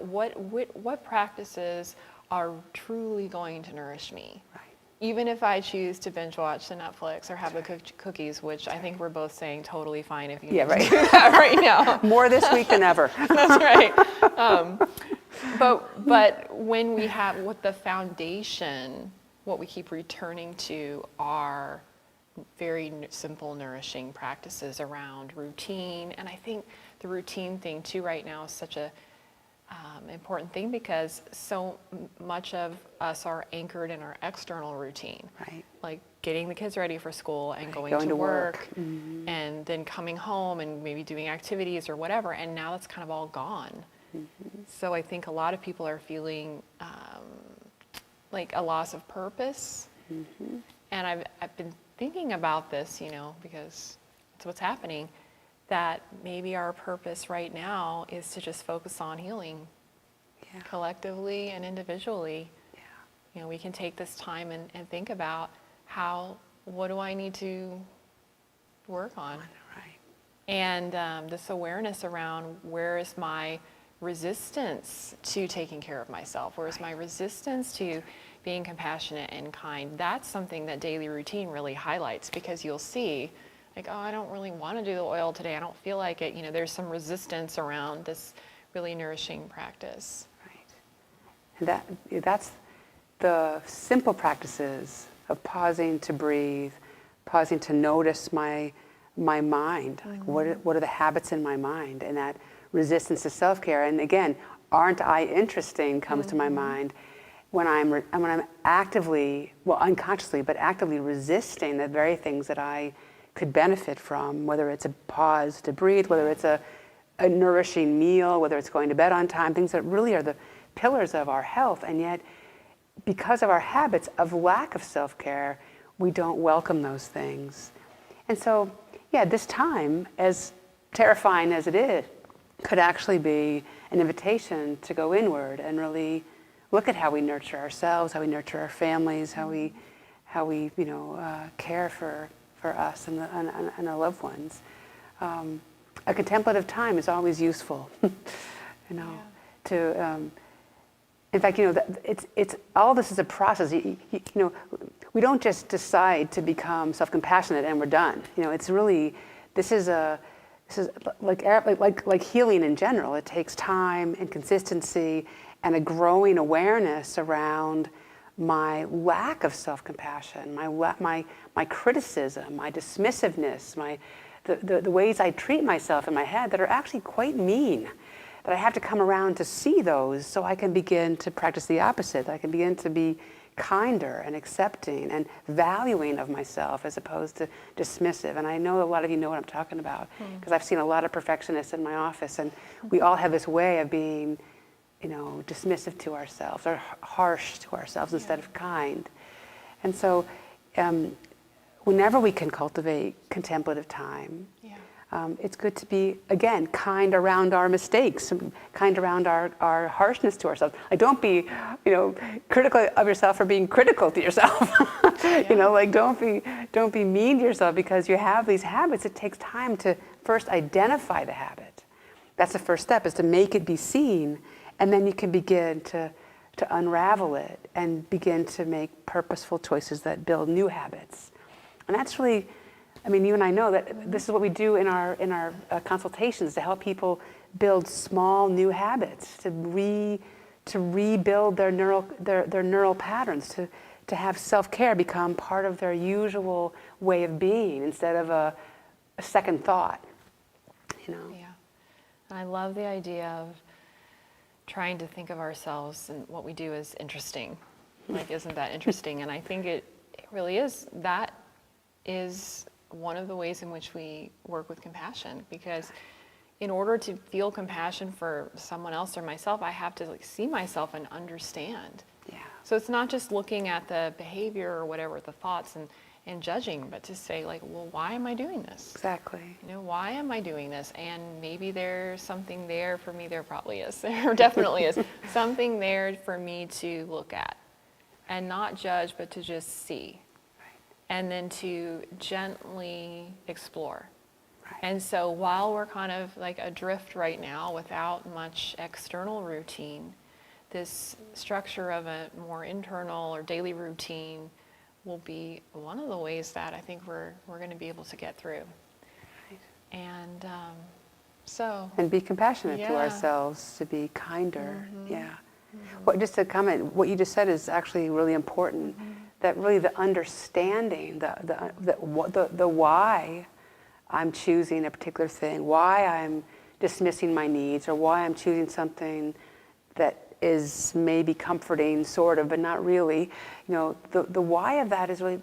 what practices are truly going to nourish me. Right. Even if I choose to binge watch the Netflix or have the cookies, which I think we're both saying totally fine if you need to do that right now. More this week than ever. That's right. But when we have what the foundation, what we keep returning to are very simple, nourishing practices around routine. And I think the routine thing too right now is such a important thing because so much of us are anchored in our external routine. Right. Like getting the kids ready for school and going to work and then coming home and maybe doing activities or whatever. And now that's kind of all gone. So I think a lot of people are feeling like a loss of purpose. And I've been thinking about this, because it's what's happening, that maybe our purpose right now is to just focus on healing collectively and individually. We can take this time and think about what do I need to work on? Right. And this awareness around where is my resistance to taking care of myself? Where is my resistance to being compassionate and kind? That's something that daily routine really highlights because you'll see like, oh, I don't really want to do the oil today. I don't feel like it. There's some resistance around this really nourishing practice. Right. And that's the simple practices of pausing to breathe, pausing to notice my mind. Like what are the habits in my mind? And that resistance to self-care. And again, aren't I interesting comes to my mind when I'm actively, well, unconsciously, but actively resisting the very things that I could benefit from, whether it's a pause to breathe, whether it's a nourishing meal, whether it's going to bed on time, things that really are the pillars of our health. And yet, because of our habits of lack of self-care, we don't welcome those things. And so, this time, as terrifying as it is, could actually be an invitation to go inward and really look at how we nurture ourselves, how we nurture our families, how we care for us and our loved ones. A contemplative time is always useful, to, in fact, it's all this is a process. We don't just decide to become self-compassionate and we're done. It's really, this is like healing in general. It takes time and consistency and a growing awareness around my lack of self-compassion, my criticism, my dismissiveness, the ways I treat myself in my head that are actually quite mean, that I have to come around to see those so I can begin to practice the opposite, that I can begin to be kinder and accepting and valuing of myself as opposed to dismissive. And I know a lot of you know what I'm talking about because I've seen a lot of perfectionists in my office, and we all have this way of being, dismissive to ourselves or harsh to ourselves instead of kind. And so whenever we can cultivate contemplative time, it's good to be, again, kind around our mistakes, kind around our harshness to ourselves. Like, don't be, critical of yourself for being critical to yourself. Don't be mean to yourself because you have these habits. It takes time to first identify the habit. That's the first step, is to make it be seen, and then you can begin to unravel it and begin to make purposeful choices that build new habits. And that's really, you and I know that this is what we do in our consultations to help people build small new habits, to rebuild their neural patterns, to have self-care become part of their usual way of being instead of a second thought. Yeah, and I love the idea of trying to think of ourselves and what we do as interesting. Like, isn't that interesting? And I think it really is. That is one of the ways in which we work with compassion, because in order to feel compassion for someone else or myself, I have to see myself and understand. Yeah. So it's not just looking at the behavior or whatever, the thoughts and judging, but to say, like, well, why am I doing this? Exactly. Why am I doing this? And maybe there's something there for me. There probably is. There definitely is something there for me to look at and not judge, but to just see. And then to gently explore. Right. And so while we're kind of like adrift right now without much external routine, this structure of a more internal or daily routine will be one of the ways that I think we're going to be able to get through. Right. And and be compassionate to ourselves, to be kinder. Well, just to comment, what you just said is actually really important. That really the understanding, the why I'm choosing a particular thing, why I'm dismissing my needs, or why I'm choosing something that is maybe comforting, sort of, but not really. The why of that is really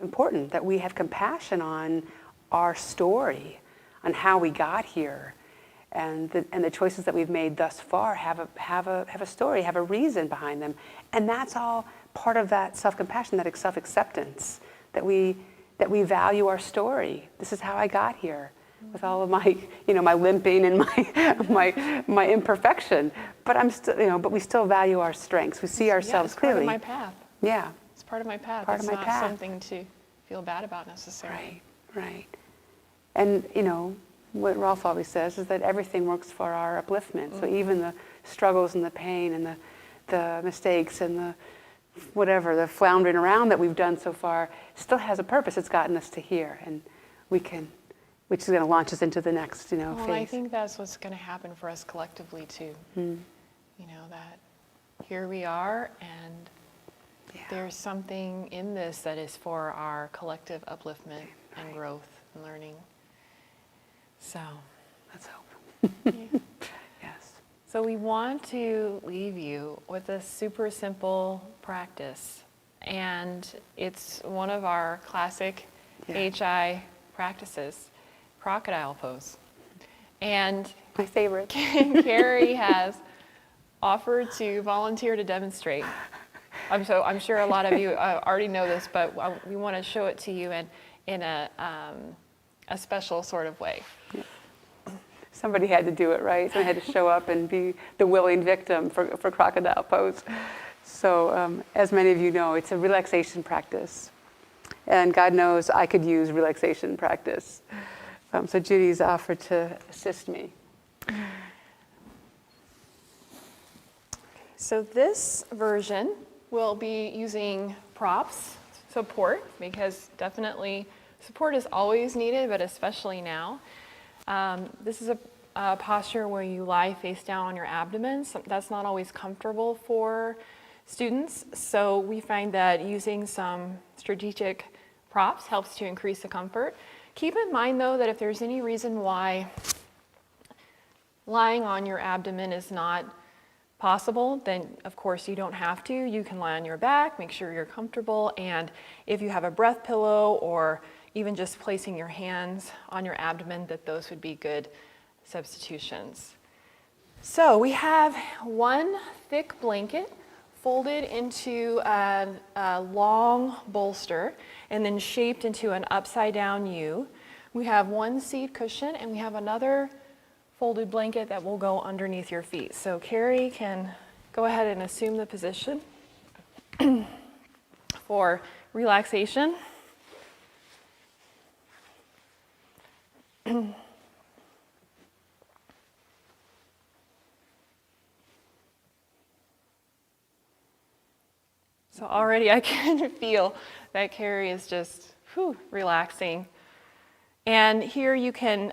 important, that we have compassion on our story, on how we got here. And the choices that we've made thus far have a story, have a reason behind them. And that's all part of that self-compassion, that self-acceptance, that we value our story. This is how I got here, with all of my, my limping and my imperfection. But I'm still, but we still value our strengths. We see ourselves clearly. It's part of my path. Yeah. It's part of my path. It's not something to feel bad about necessarily. Right. And what Rolf always says is that everything works for our upliftment. So even the struggles and the pain and the mistakes and the floundering around that we've done so far still has a purpose. It's gotten us to here, and which is going to launch us into the next, phase. I think that's what's going to happen for us collectively too. That here we are, and there's something in this that is for our collective upliftment and growth and learning. So let's hope. Yes. So we want to leave you with a super simple practice, and it's one of our classic HI practices, crocodile pose. And my favorite. Carrie has offered to volunteer to demonstrate. I'm sure a lot of you already know this, but we want to show it to you in a special sort of way. Yeah. Somebody had to do it, right? Somebody had to show up and be the willing victim for crocodile pose. So as many of you know, it's a relaxation practice. And God knows I could use relaxation practice. So Judy's offered to assist me. So this version will be using props, support, because definitely support is always needed, but especially now. This is a posture where you lie face down on your abdomen. So that's not always comfortable for students, so we find that using some strategic props helps to increase the comfort. Keep in mind, though, that if there's any reason why lying on your abdomen is not possible, then of course you don't have to. You can lie on your back, make sure you're comfortable, and if you have a breath pillow or even just placing your hands on your abdomen, that those would be good substitutions. So we have one thick blanket folded into a long bolster and then shaped into an upside down U. We have one seat cushion and we have another folded blanket that will go underneath your feet. So Carrie can go ahead and assume the position for relaxation. So already I can feel that Carrie is just relaxing. And here you can,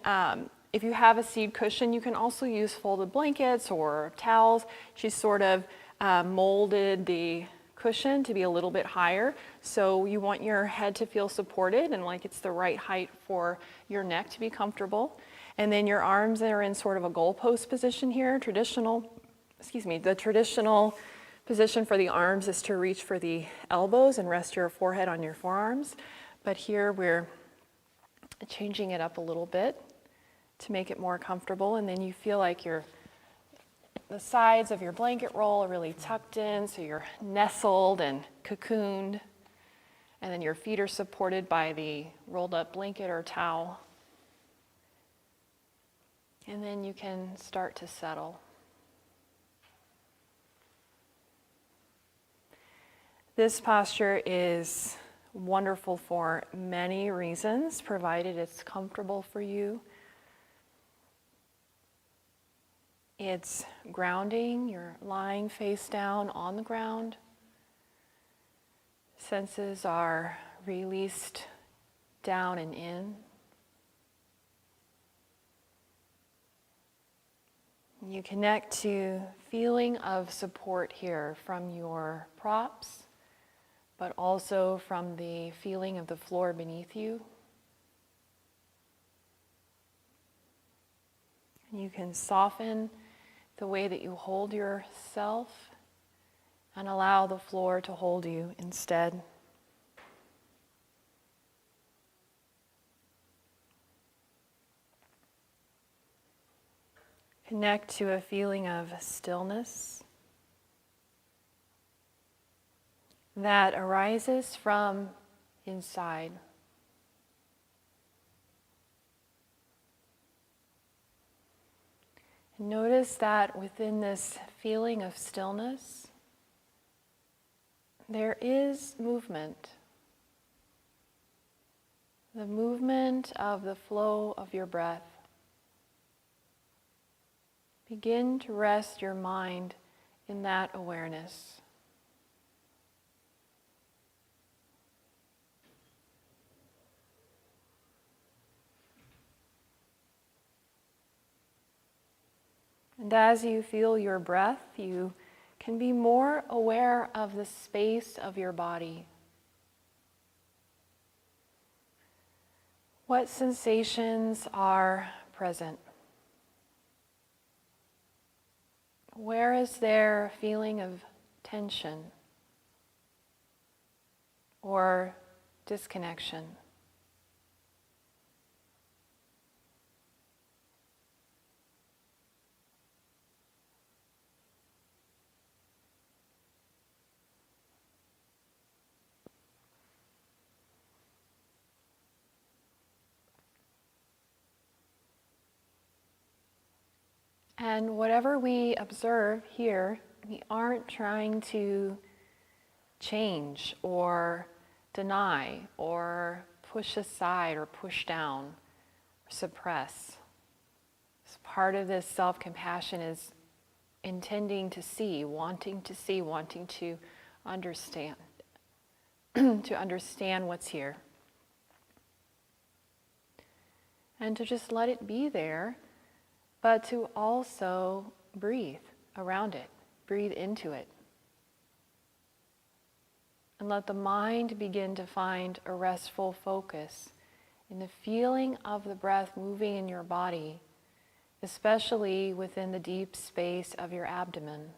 if you have a seat cushion, you can also use folded blankets or towels. She's sort of molded the cushion to be a little bit higher. So you want your head to feel supported and like it's the right height for your neck to be comfortable. And then your arms are in sort of a goalpost position here. The traditional position for the arms is to reach for the elbows and rest your forehead on your forearms. But here we're changing it up a little bit to make it more comfortable. And then you feel like the sides of your blanket roll are really tucked in, so you're nestled and cocooned. And then your feet are supported by the rolled up blanket or towel. And then you can start to settle. This posture is wonderful for many reasons, provided it's comfortable for you. It's grounding, you're lying face down on the ground. Senses are released down and in. You connect to feeling of support here from your props, but also from the feeling of the floor beneath you. You can soften the way that you hold yourself and allow the floor to hold you instead. Connect to a feeling of stillness that arises from inside. Notice that within this feeling of stillness, there is movement. The movement of the flow of your breath. Begin to rest your mind in that awareness. And as you feel your breath, you can be more aware of the space of your body. What sensations are present? Where is there a feeling of tension or disconnection? And whatever we observe here, we aren't trying to change or deny or push aside or push down or suppress. So part of this self-compassion is intending to see, wanting to understand, to understand what's here. And to just let it be there, but to also breathe around it, breathe into it. And let the mind begin to find a restful focus in the feeling of the breath moving in your body, especially within the deep space of your abdomen.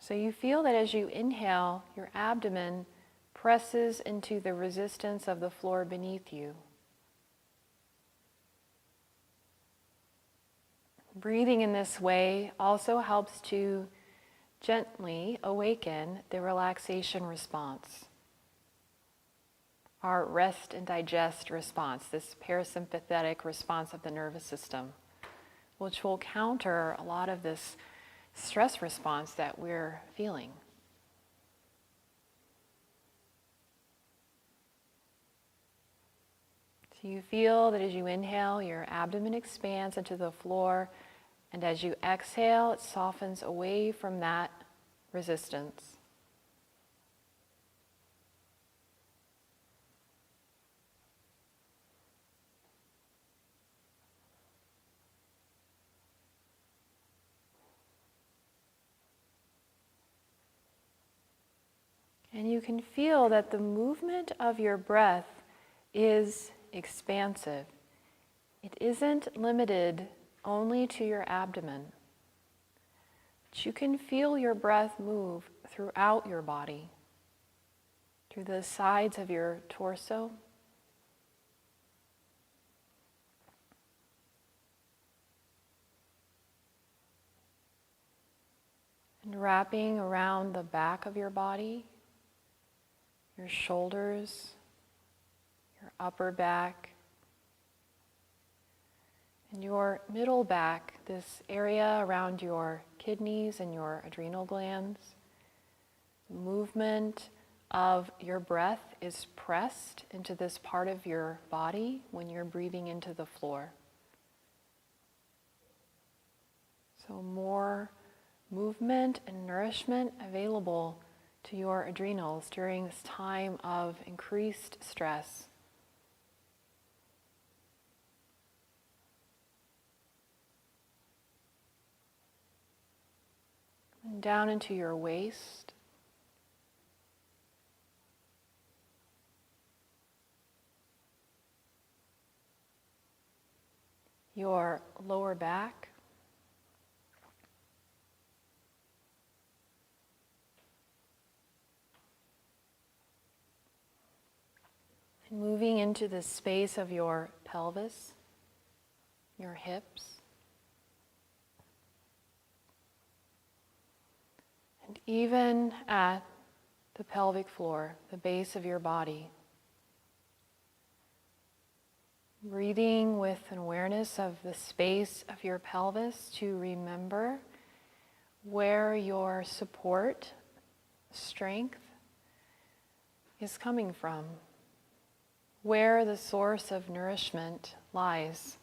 So you feel that as you inhale, your abdomen presses into the resistance of the floor beneath you. Breathing in this way also helps to gently awaken the relaxation response, our rest and digest response, this parasympathetic response of the nervous system, which will counter a lot of this stress response that we're feeling. So you feel that as you inhale, your abdomen expands into the floor, and as you exhale, it softens away from that resistance. And you can feel that the movement of your breath is expansive. It isn't limited only to your abdomen, but you can feel your breath move throughout your body, through the sides of your torso, and wrapping around the back of your body, your shoulders, your upper back, and your middle back, this area around your kidneys and your adrenal glands. The movement of your breath is pressed into this part of your body when you're breathing into the floor. So more movement and nourishment available to your adrenals during this time of increased stress. And down into your waist. Your lower back. And moving into the space of your pelvis, your hips. And even at the pelvic floor, the base of your body. Breathing with an awareness of the space of your pelvis to remember where your support, strength is coming from, where the source of nourishment lies.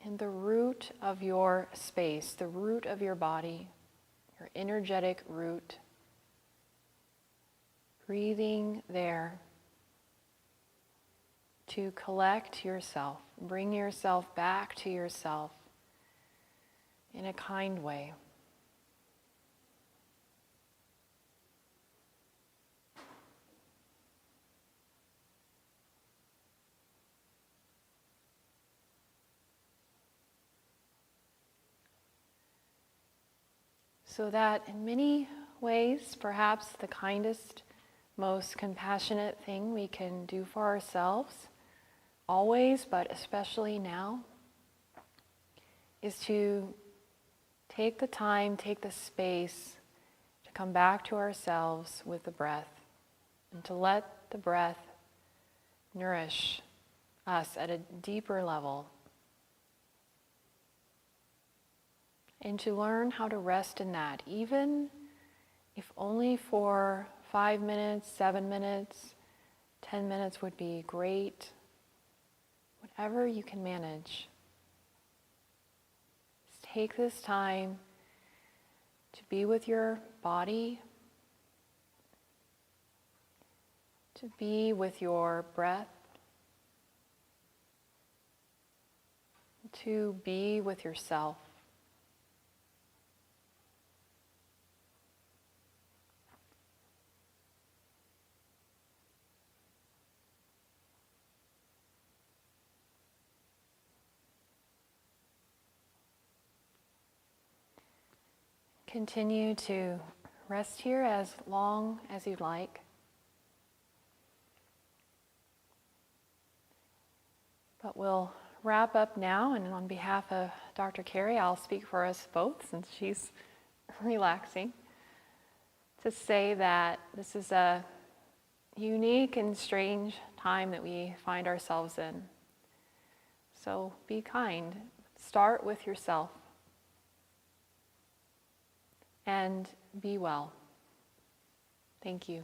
In the root of your space, the root of your body, your energetic root. Breathing there to collect yourself, bring yourself back to yourself in a kind way. So that in many ways, perhaps the kindest, most compassionate thing we can do for ourselves, always, but especially now, is to take the time, take the space to come back to ourselves with the breath, and to let the breath nourish us at a deeper level. And to learn how to rest in that, even if only for 5 minutes, 7 minutes, 10 minutes would be great. Whatever you can manage. Just take this time to be with your body, to be with your breath, to be with yourself. Continue to rest here as long as you'd like. But we'll wrap up now, and on behalf of Dr. Carey, I'll speak for us both since she's relaxing, to say that this is a unique and strange time that we find ourselves in. So be kind. Start with yourself. And be well. Thank you.